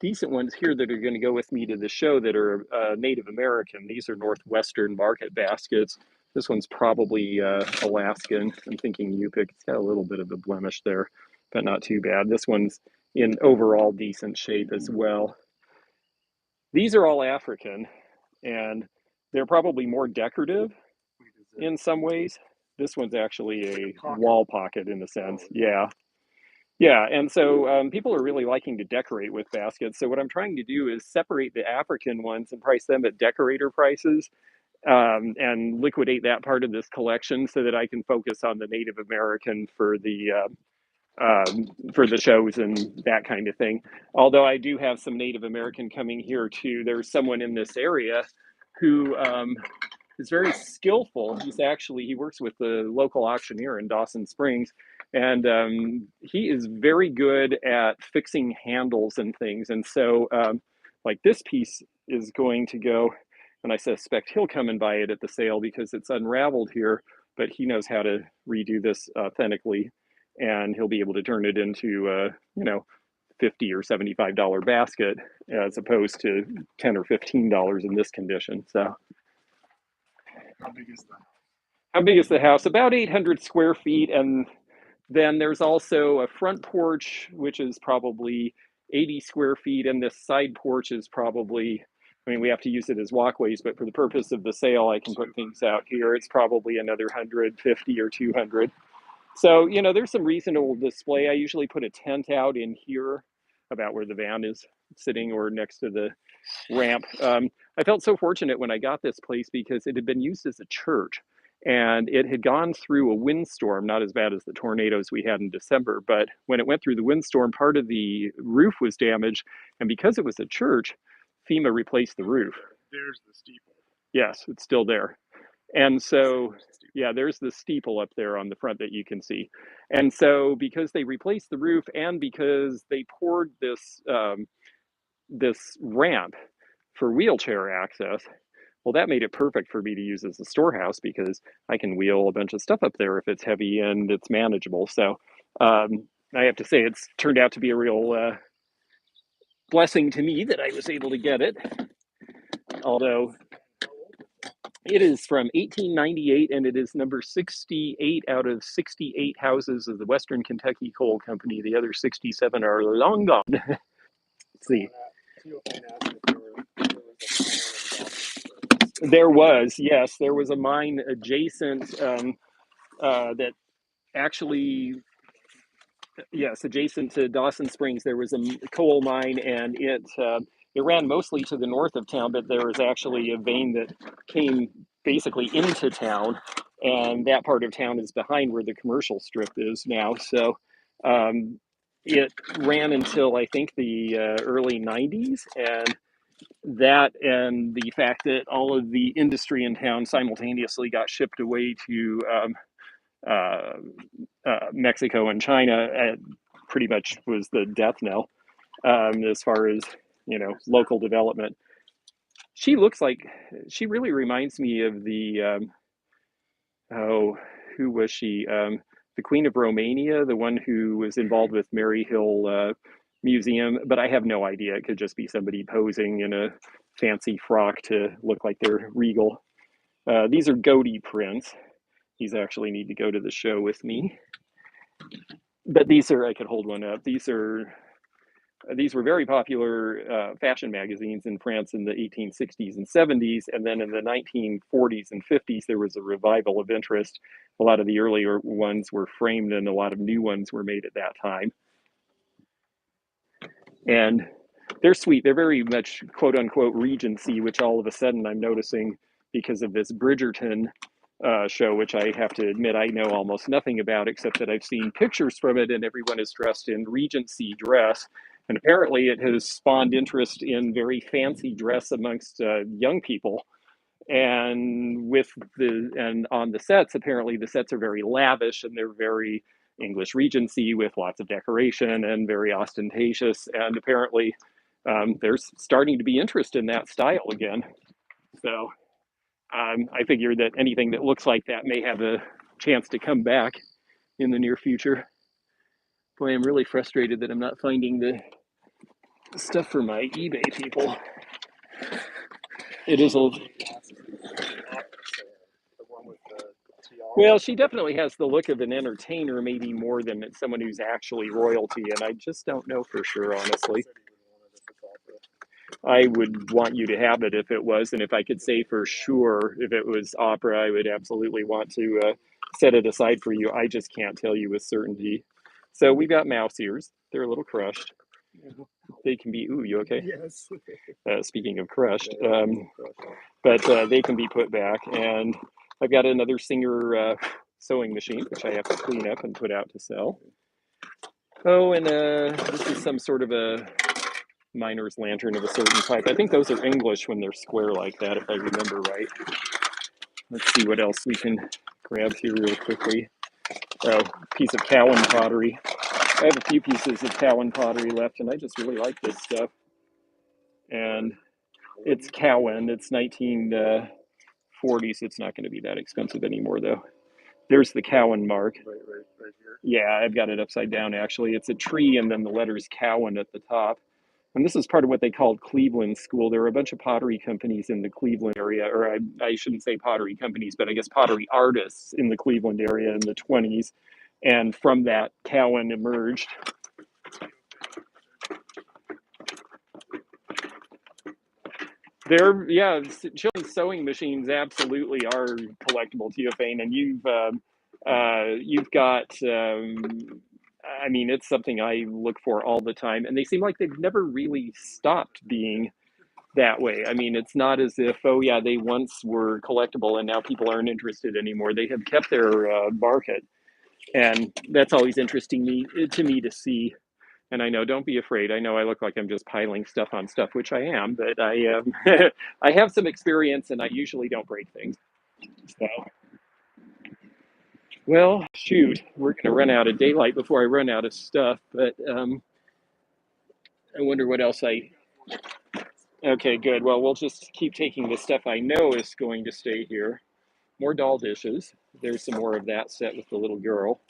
decent ones here that are going to go with me to the show that are Native American. These are Northwestern market baskets. This one's probably Alaskan. I'm thinking UPIC. It's got a little bit of a blemish there, but not too bad. This one's in overall decent shape as well. These are all African, and they're probably more decorative in some ways. This one's actually a wall pocket in a sense. Yeah. And so people are really liking to decorate with baskets. So what I'm trying to do is separate the African ones and price them at decorator prices, and liquidate that part of this collection so that I can focus on the Native American for the shows and that kind of thing. Although I do have some Native American coming here too. There's someone in this area who is very skillful. He works with the local auctioneer in Dawson Springs, and he is very good at fixing handles and things. And so, like this piece is going to go, and I suspect he'll come and buy it at the sale because it's unraveled here, but he knows how to redo this authentically, and he'll be able to turn it into $50 or $75 basket as opposed to $10 or $15 in this condition. So.
How big is that?
How big is the house? About 800 square feet. And then there's also a front porch, which is probably 80 square feet. And this side porch is probably, we have to use it as walkways, but for the purpose of the sale, I can put things out here. It's probably another 150 or 200. So, there's some reasonable display. I usually put a tent out in here about where the van is sitting or next to the ramp. I felt so fortunate when I got this place because it had been used as a church, and it had gone through a windstorm, not as bad as the tornadoes we had in December, but when it went through the windstorm, part of the roof was damaged, and because it was a church, FEMA replaced the roof.
There's the steeple.
Yes, it's still there. And so, yeah, there's the steeple up there on the front that you can see. And so because they replaced the roof and because they poured this ramp for wheelchair access, well, that made it perfect for me to use as a storehouse because I can wheel a bunch of stuff up there if it's heavy and it's manageable. So I have to say it's turned out to be a real blessing to me that I was able to get it. Although it is from 1898 and it is number 68 out of 68 houses of the Western Kentucky Coal Company. The other 67 are long gone. Let's see. There was a mine adjacent that actually, adjacent to Dawson Springs. There was a coal mine, and it ran mostly to the north of town, but there was actually a vein that came basically into town, and that part of town is behind where the commercial strip is now. So it ran until I think the early 90s, and that and the fact that all of the industry in town simultaneously got shipped away to Mexico and China pretty much was the death knell as far as local development. She really reminds me of the who was she? The Queen of Romania, the one who was involved with Mary Hill museum, but I have no idea. It could just be somebody posing in a fancy frock to look like they're regal. These are Godey prints. These actually need to go to the show with me. But these are, I could hold one up. These were very popular fashion magazines in France in the 1860s and 70s. And then in the 1940s and 50s, there was a revival of interest. A lot of the earlier ones were framed and a lot of new ones were made at that time. And they're sweet. They're very much quote unquote Regency, which all of a sudden I'm noticing because of this Bridgerton show, which I have to admit I know almost nothing about, except that I've seen pictures from it and everyone is dressed in Regency dress. And apparently it has spawned interest in very fancy dress amongst young people. And on the sets, apparently the sets are very lavish and they're very English Regency with lots of decoration and very ostentatious. And apparently there's starting to be interest in that style again. So I figure that anything that looks like that may have a chance to come back in the near future. Boy, I'm really frustrated that I'm not finding the stuff for my eBay people. It is a well, she definitely has the look of an entertainer, maybe more than someone who's actually royalty, and I just don't know for sure, honestly. I would want you to have it if it was, and if I could say for sure if it was opera, I would absolutely want to set it aside for you. I just can't tell you with certainty. So we've got mouse ears. They're a little crushed. They can be, ooh, you okay?
Yes.
Speaking of crushed, but they can be put back. And I've got another Singer sewing machine, which I have to clean up and put out to sell. Oh, and this is some sort of a miner's lantern of a certain type. I think those are English when they're square like that, if I remember right. Let's see what else we can grab here real quickly. Oh, piece of Cowan pottery. I have a few pieces of Cowan pottery left, and I just really like this stuff. And it's Cowan. It's 1940s. It's not going to be that expensive anymore, though. There's the Cowan mark.
Right here.
Yeah, I've got it upside down, actually. It's a tree, and then the letters Cowan at the top. And this is part of what they called Cleveland School. There were a bunch of pottery companies in the Cleveland area, or I shouldn't say pottery companies, but I guess pottery artists in the Cleveland area in the 20s. And from that, Cowan emerged. Yeah, children's sewing machines absolutely are collectible, Teofane, and you've got. I mean, it's something I look for all the time, and they seem like they've never really stopped being that way. I mean, it's not as if, oh yeah, they once were collectible and now people aren't interested anymore. They have kept their market, and that's always interesting to me to see. And I know, don't be afraid. I know I look like I'm just piling stuff on stuff, which I am, but I I have some experience, and I usually don't break things. So, well, shoot, we're going to run out of daylight before I run out of stuff. But I wonder what else I. Okay, good. Well, we'll just keep taking the stuff I know is going to stay here. More doll dishes. There's some more of that set with the little girl.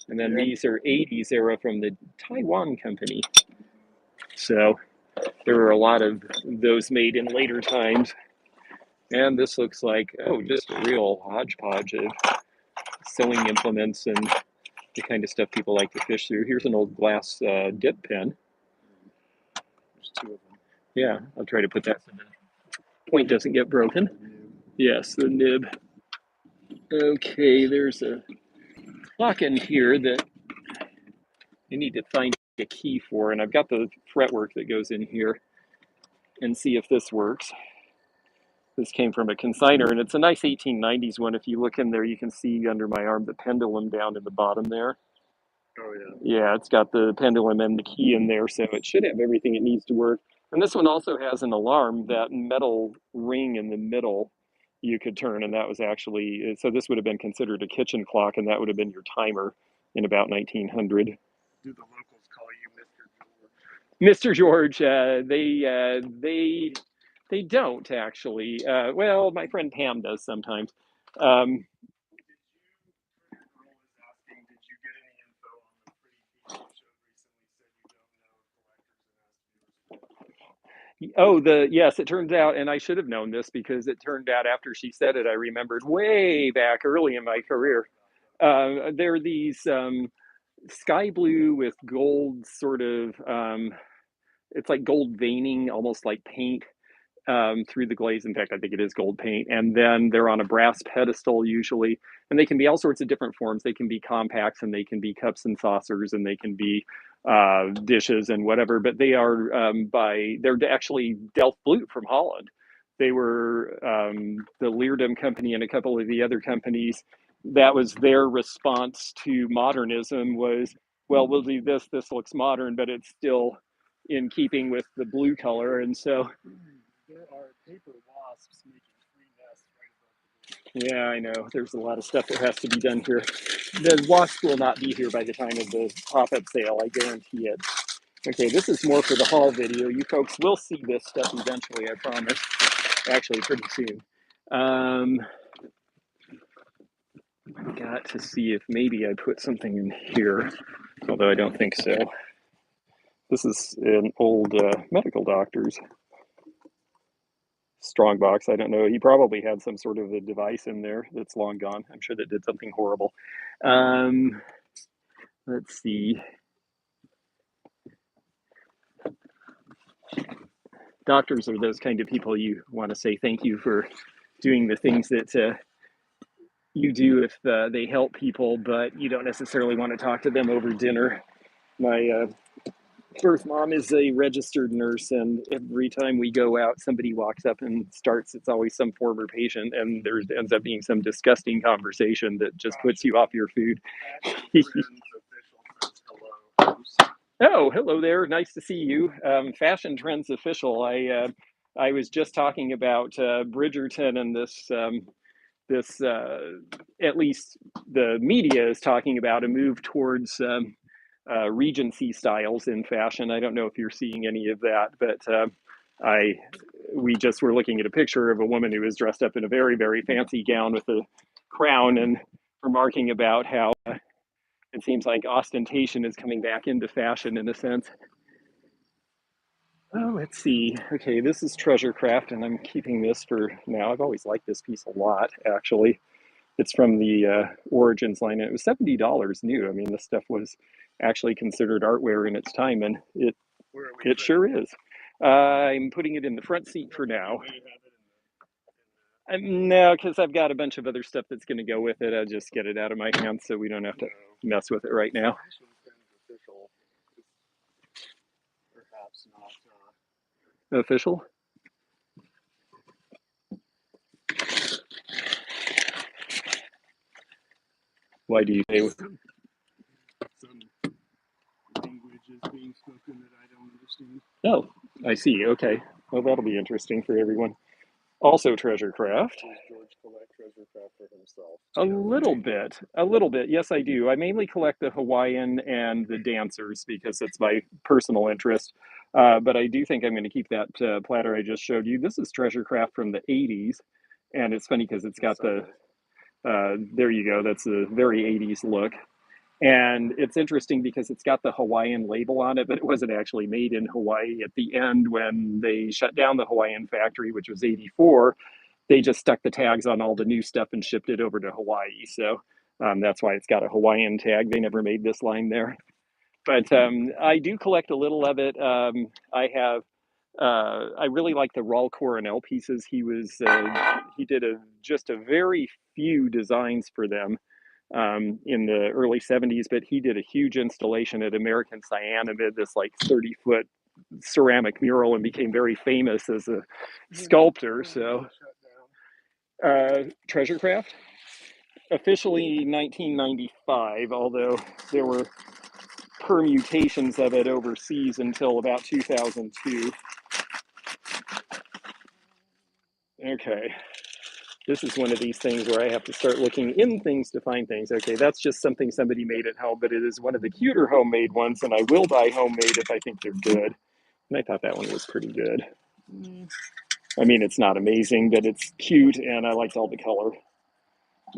And then these are 80s era from the Taiwan company. So there were a lot of those made in later times. And this looks like, oh, just a real hodgepodge of sewing implements and the kind of stuff people like to fish through. Here's an old glass dip pen.
There's two of them.
Yeah, I'll try to put that so the point doesn't get broken. Yes, the nib. Okay, there's a clock in here that I need to find a key for, and I've got the fretwork that goes in here and see if this works. This came from a consignor, and it's a nice 1890s one. If you look in there, you can see under my arm the pendulum down in the bottom there.
Oh, yeah.
Yeah, it's got the pendulum and the key in there, so it should have everything it needs to work. And this one also has an alarm, that metal ring in the middle you could turn, and that was actually, so this would have been considered a kitchen clock, and that would have been your timer in about 1900.
Do the locals call you Mr. George?
Mr. George, they don't actually. Well, my friend Pam does sometimes.
Did you get any info on the pretty piece you showed recently? Said you don't know
Oh, yes, it turns out, and I should have known this because it turned out after she said it, I remembered way back early in my career. There are these sky blue with gold sort of, it's like gold veining, almost like paint through the glaze. In fact, I think it is gold paint. And then they're on a brass pedestal usually. And they can be all sorts of different forms. They can be compacts and they can be cups and saucers and they can be dishes and whatever. But they are they're actually Delft Blue from Holland. They were the Leerdam company and a couple of the other companies. That was their response to modernism was, well, we'll do this. This looks modern, but it's still in keeping with the blue color. And so
there are paper wasps making three nests right above the door.
yeah, I know. There's a lot of stuff that has to be done here. The wasp will not be here by the time of the pop-up sale, I guarantee it. Okay, this is more for the haul video. You folks will see this stuff eventually, I promise. Actually, pretty soon. Got to see if maybe I put something in here, although I don't think so. This is an old medical doctor's strong box. I don't know. He probably had some sort of a device in there that's long gone. I'm sure that did something horrible. Let's see. Doctors are those kind of people you want to say thank you for doing the things that you do if they help people, but you don't necessarily want to talk to them over dinner. My birth mom is a registered nurse, and every time we go out, somebody walks up and starts. It's always some former patient, and there ends up being some disgusting conversation that just puts you off your food. Oh, hello there. Nice to see you. Fashion Trends Official. I was just talking about Bridgerton and this at least the media is talking about a move towards Regency styles in fashion. I don't know if you're seeing any of that, but I we just were looking at a picture of a woman who was dressed up in a very, very fancy gown with a crown and remarking about how it seems like ostentation is coming back into fashion in a sense. Oh, let's see. Okay, this is Treasure Craft, and I'm keeping this for now. I've always liked this piece a lot, actually. It's from the Origins line, and it was $70 new. I mean, this stuff was actually considered artware in its time, and it sure is. I'm putting it in the front seat for now. No, because I've got a bunch of other stuff that's going to go with it. I'll just get it out of my hands so we don't have to mess with it right now.
Perhaps not
Official? Why do you say
some language is being spoken that I don't understand?
Oh, I see. Okay. Well, that'll be interesting for everyone. Also, Treasure Craft.
Does George collect treasure craft for himself?
A little bit. A little bit. Yes, I do. I mainly collect the Hawaiian and the dancers because it's my personal interest. But I do think I'm going to keep that platter I just showed you. This is Treasure Craft from the 80s. And it's funny because it's got the, there you go. That's a very 80s look. And it's interesting because it's got the Hawaiian label on it, but it wasn't actually made in Hawaii. At the end, when they shut down the Hawaiian factory, which was 84, they just stuck the tags on all the new stuff and shipped it over to Hawaii. So that's why it's got a Hawaiian tag. They never made this line there. But I do collect a little of it. I really like the Raul Coronel pieces. He did just a very few designs for them in the early 70s, but he did a huge installation at American Cyanamid, this like 30-foot ceramic mural, and became very famous as a sculptor. So Treasure Craft, officially 1995, although there were permutations of it overseas until about 2002. Okay. This is one of these things where I have to start looking in things to find things. Okay, that's just something somebody made at home, but it is one of the cuter homemade ones, and I will buy homemade if I think they're good. And I thought that one was pretty good. I mean, it's not amazing, but it's cute, and I liked all the color.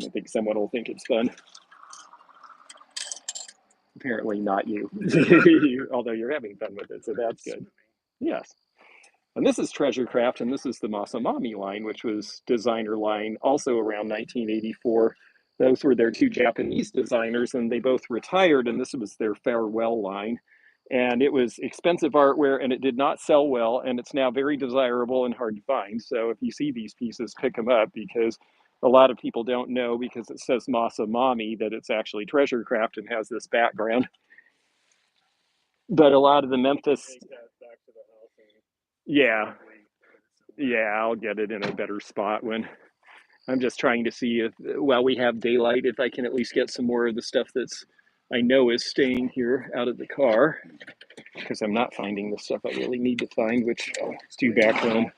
I think someone will think it's fun. Apparently not you, although you're having fun with it, so that's good. Yes. And this is Treasure Craft, and this is the Masamami line, which was designer line also around 1984. Those were their two Japanese designers, and they both retired, and this was their farewell line. And it was expensive artware, and it did not sell well, and it's now very desirable and hard to find. So if you see these pieces, pick them up, because a lot of people don't know, because it says Masamami, that it's actually Treasure Craft and has this background. But a lot of the Memphis,
Take that back to the house and
yeah,
probably
yeah, I'll get it in a better spot when I'm just trying to see if, while we have daylight, if I can at least get some more of the stuff that's I know is staying here out of the car, because I'm not finding the stuff I really need to find, which I'll do back home.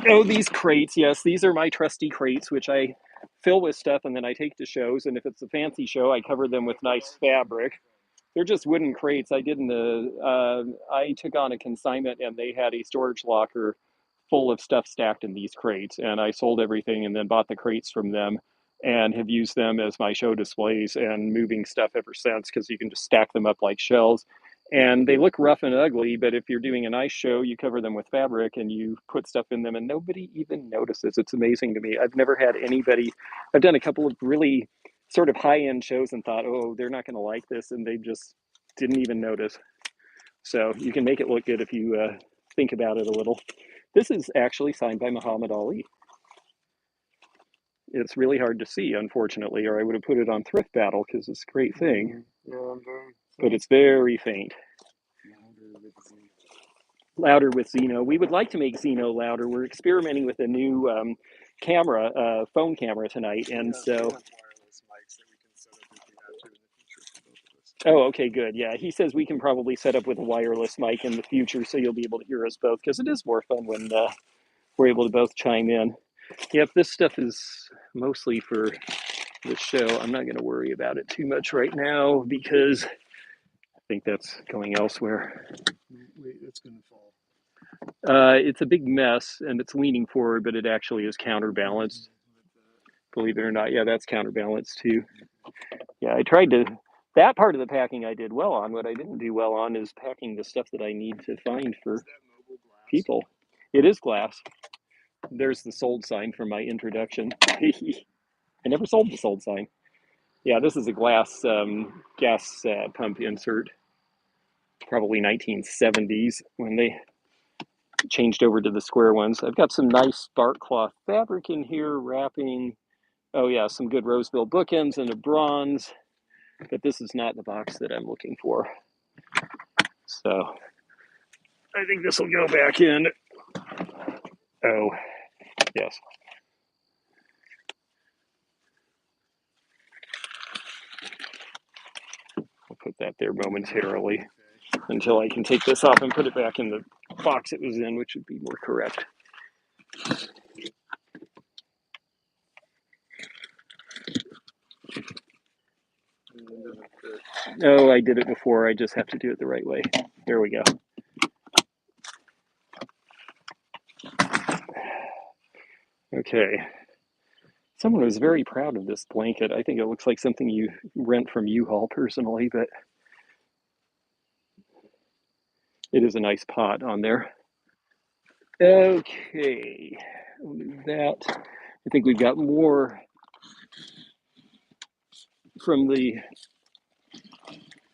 Oh, these crates, yes, these are my trusty crates, which I fill with stuff and then I take to shows. And if it's a fancy show, I cover them with nice fabric. They're just wooden crates. I took on a consignment, and they had a storage locker full of stuff stacked in these crates, and I sold everything and then bought the crates from them and have used them as my show displays and moving stuff ever since, because you can just stack them up like shelves. And they look rough and ugly, but if you're doing a nice show, you cover them with fabric and you put stuff in them and nobody even notices. It's amazing to me. I've never had anybody, I've done a couple of really sort of high-end shows and thought, oh, they're not going to like this, and they just didn't even notice. So you can make it look good if you think about it a little. This is actually signed by Muhammad Ali. It's really hard to see, unfortunately, or I would have put it on Thrift Battle, because it's a great thing, but it's very faint. Louder with Xeno. We would like to make Xeno louder. We're experimenting with a new camera, phone camera tonight, and so. Oh, okay, good. Yeah, he says we can probably set up with a wireless mic in the future, so you'll be able to hear us both, because it is more fun when we're able to both chime in. Yep, this stuff is mostly for the show. I'm not going to worry about it too much right now, because I think that's going elsewhere.
Wait, it's going to fall.
It's a big mess, and it's leaning forward, but it actually is counterbalanced. Believe it or not, yeah, that's counterbalanced too. Yeah, I tried to. That part of the packing I did well on. What I didn't do well on is packing the stuff that I need to find for people. It is glass. There's the sold sign from my introduction. I never sold the sold sign. Yeah, this is a glass gas pump insert. Probably 1970s when they changed over to the square ones. I've got some nice bark cloth fabric in here wrapping. Oh yeah, some good Roseville bookends and a bronze. But this is not the box that I'm looking for. So I think this will go back in. Oh, yes. I'll put that there momentarily until I can take this off and put it back in the box it was in, which would be more correct. Oh, I did it before. I just have to do it the right way. There we go. Okay. Someone was very proud of this blanket. I think it looks like something you rent from U-Haul personally, but it is a nice pot on there. Okay. We'll do that. I think we've got more from the,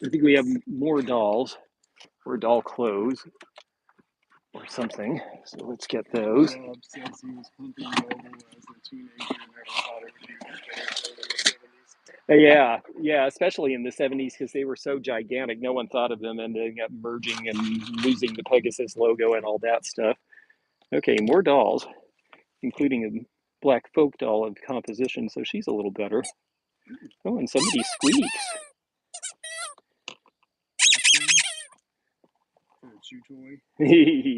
I think we have more dolls or doll clothes or something. So let's get those.
Rob says he was pumping Noble as a teenager and never thought it would be better in the 70s.
Yeah, especially in the 70s, because they were so gigantic. No one thought of them ending up merging and losing the Pegasus logo and all that stuff. Okay, more dolls, including a black folk doll of composition, so she's a little better. Oh, and somebody squeaks.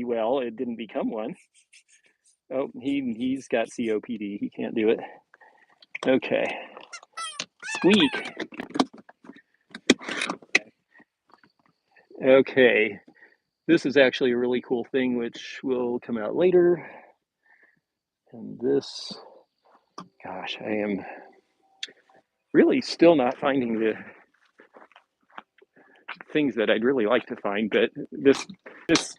Well, it didn't become one. Oh, he's got COPD. He can't do it. Okay. Squeak. Okay. This is actually a really cool thing, which will come out later. And this, gosh, I am really still not finding things that I'd really like to find, but this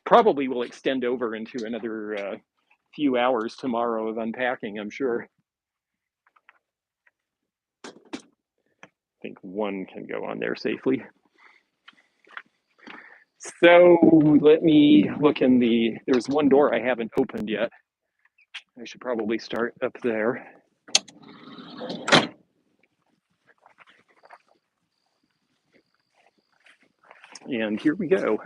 probably will extend over into another few hours tomorrow of unpacking, I'm sure. I think one can go on there safely. So let me look in there's one door I haven't opened yet. I should probably start up there. And here we go.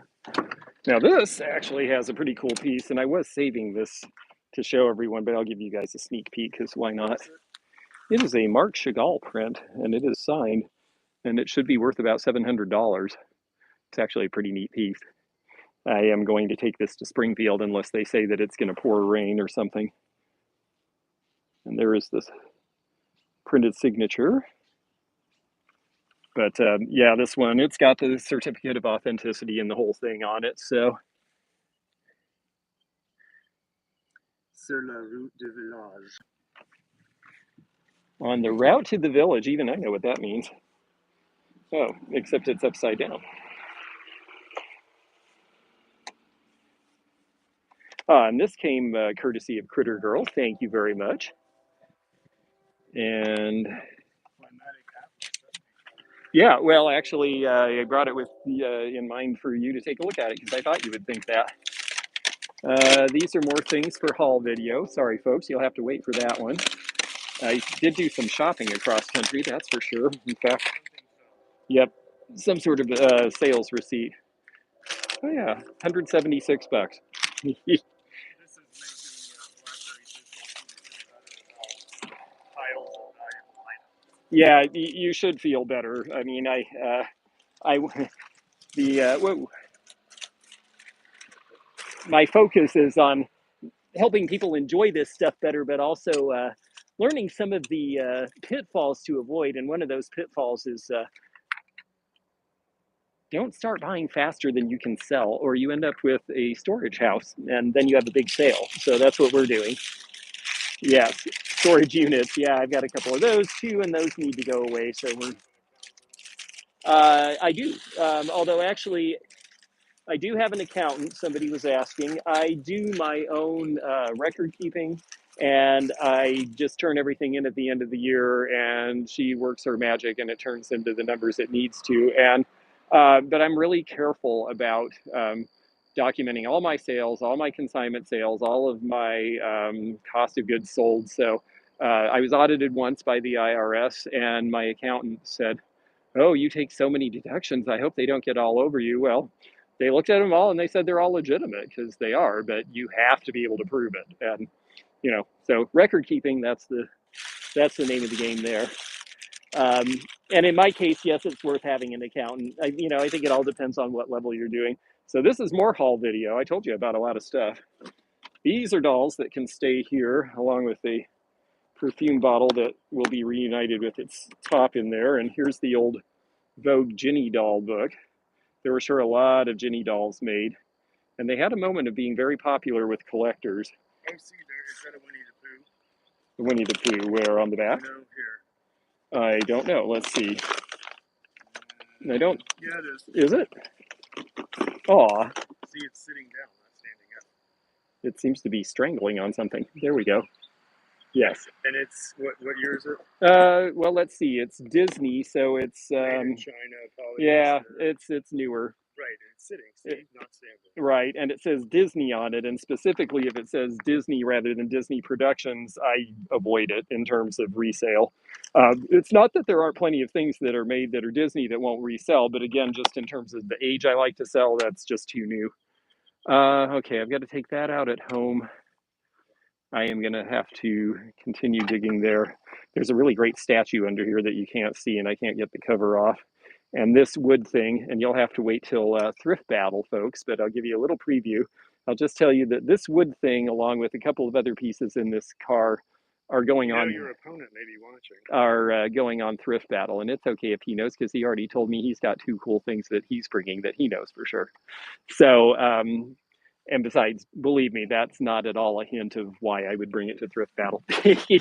Now this actually has a pretty cool piece, and I was saving this to show everyone, but I'll give you guys a sneak peek because why not? It is a Marc Chagall print, and it is signed, and it should be worth about $700. It's actually a pretty neat piece. I am going to take this to Springfield unless they say that it's going to pour rain or something. And there is this printed signature. But yeah, this one, it's got the certificate of authenticity and the whole thing on it. So,
Sur la route du village.
On the route to the village, even I know what that means. Oh, except it's upside down. And this came courtesy of Critter Girl. Thank you very much. And yeah, well, actually, I brought it with in mind for you to take a look at it because I thought you would think that. These are more things for haul video. Sorry, folks, you'll have to wait for that one. I did do some shopping across country, that's for sure. In fact, yep, some sort of sales receipt. Oh yeah, 176 bucks. Yeah, you should feel better. I mean, whoa, my focus is on helping people enjoy this stuff better, but also learning some of the pitfalls to avoid. And one of those pitfalls is don't start buying faster than you can sell, or you end up with a storage house, and then you have a big sale. So that's what we're doing. Yes, storage units. Yeah, I've got a couple of those too, and those need to go away. So I do. Although actually, I do have an accountant. Somebody was asking. I do my own record keeping, and I just turn everything in at the end of the year, and she works her magic, and it turns into the numbers it needs to. And but I'm really careful about documenting all my sales, all my consignment sales, all of my cost of goods sold. So I was audited once by the IRS, and my accountant said, "Oh, you take so many deductions. I hope they don't get all over you." Well, they looked at them all and they said they're all legitimate because they are, but you have to be able to prove it. And so record keeping, that's the name of the game there. And in my case, yes, it's worth having an accountant. I think it all depends on what level you're doing. So this is more haul video. I told you about a lot of stuff. These are dolls that can stay here along with a perfume bottle that will be reunited with its top in there. And here's the old Vogue Ginny doll book. There were sure a lot of Ginny dolls made. And they had a moment of being very popular with collectors.
Oh, see, is that a Winnie the Pooh?
The Winnie the Pooh, where on the back?
No, here.
I don't know. Let's see. I don't.
Yeah, it is.
Is it? Aw.
See, it's sitting down, not standing up.
It seems to be strangling on something. There we go. Yes.
And it's, what year is it?
Well, let's see. It's Disney, so it's
Made in China,
yeah,
polyester.
it's newer.
Right, it's sitting, not standing.
Right, and it says Disney on it, and specifically if it says Disney rather than Disney Productions, I avoid it in terms of resale. It's not that there aren't plenty of things that are made that are Disney that won't resell, but again, just in terms of the age I like to sell, that's just too new. Okay, I've got to take that out at home. I am going to have to continue digging there. There's a really great statue under here that you can't see, and I can't get the cover off. And this wood thing, and you'll have to wait till Thrift Battle, folks, but I'll give you a little preview. I'll just tell you that this wood thing, along with a couple of other pieces in this car, are going on.
Your opponent may be watching.
Are going on Thrift Battle, and it's okay if he knows because he already told me he's got 2 cool things that he's bringing that he knows for sure. So, and besides, believe me, that's not at all a hint of why I would bring it to Thrift Battle.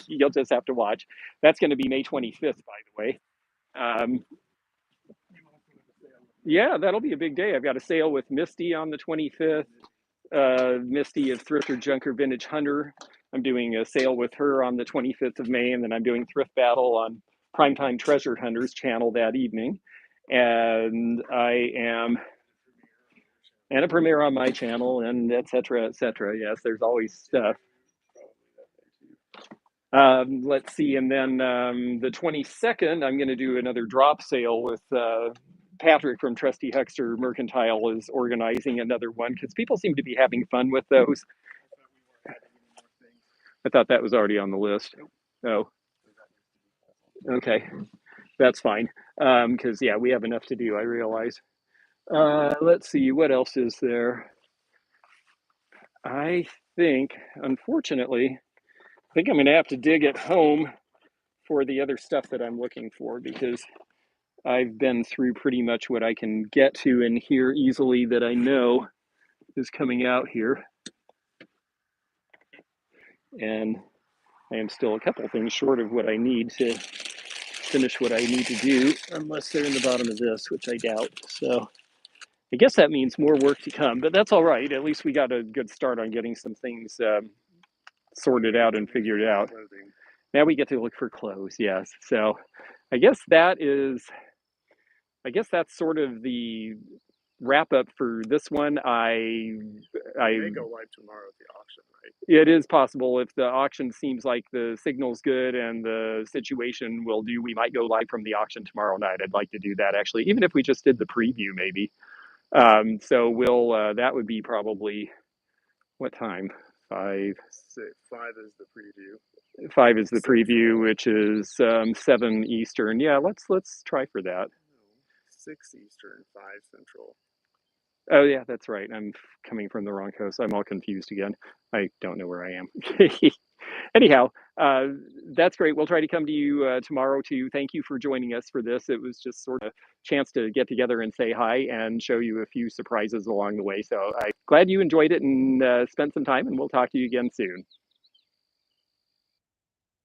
You'll just have to watch. That's going to be May 25th, by the way. Yeah, that'll be a big day. I've got a sale with Misty on the 25th. Misty of Thrifter Junker Vintage Hunter. I'm doing a sale with her on the 25th of May, and then I'm doing Thrift Battle on Primetime Treasure Hunters channel that evening. And I am, and a premiere on my channel, and et cetera, et cetera. Yes, there's always stuff. Let's see, and then the 22nd, I'm going to do another drop sale with Patrick from Trusty Huckster Mercantile is organizing another one because people seem to be having fun with those. I thought that was already on the list. Oh, okay, that's fine. Because yeah, we have enough to do. I realize. Let's see, what else is there? I think, unfortunately, I think I'm going to have to dig at home for the other stuff that I'm looking for because I've been through pretty much what I can get to in here easily that I know is coming out here. And I am still a couple things short of what I need to finish what I need to do, unless they're in the bottom of this, which I doubt. So I guess that means more work to come, but that's all right. At least we got a good start on getting some things sorted out and figured out. Now we get to look for clothes, yes. So I guess that's sort of the wrap up for this one. I
may go live tomorrow at the auction, right?
It is possible if the auction seems like the signal's good and the situation will do, we might go live from the auction tomorrow night. I'd like to do that actually, even if we just did the preview maybe. So we'll that would be probably what time? 5.
5 is the preview.
5 is the preview, which is 7 Eastern. Yeah, let's try for that.
6 Eastern, 5 Central.
Oh yeah, that's right. I'm coming from the wrong coast. I'm all confused again. I don't know where I am. Anyhow, that's great. We'll try to come to you tomorrow too. Thank you for joining us for this. It was just sort of a chance to get together and say hi and show you a few surprises along the way. So I'm glad you enjoyed it and spent some time, and we'll talk to you again soon.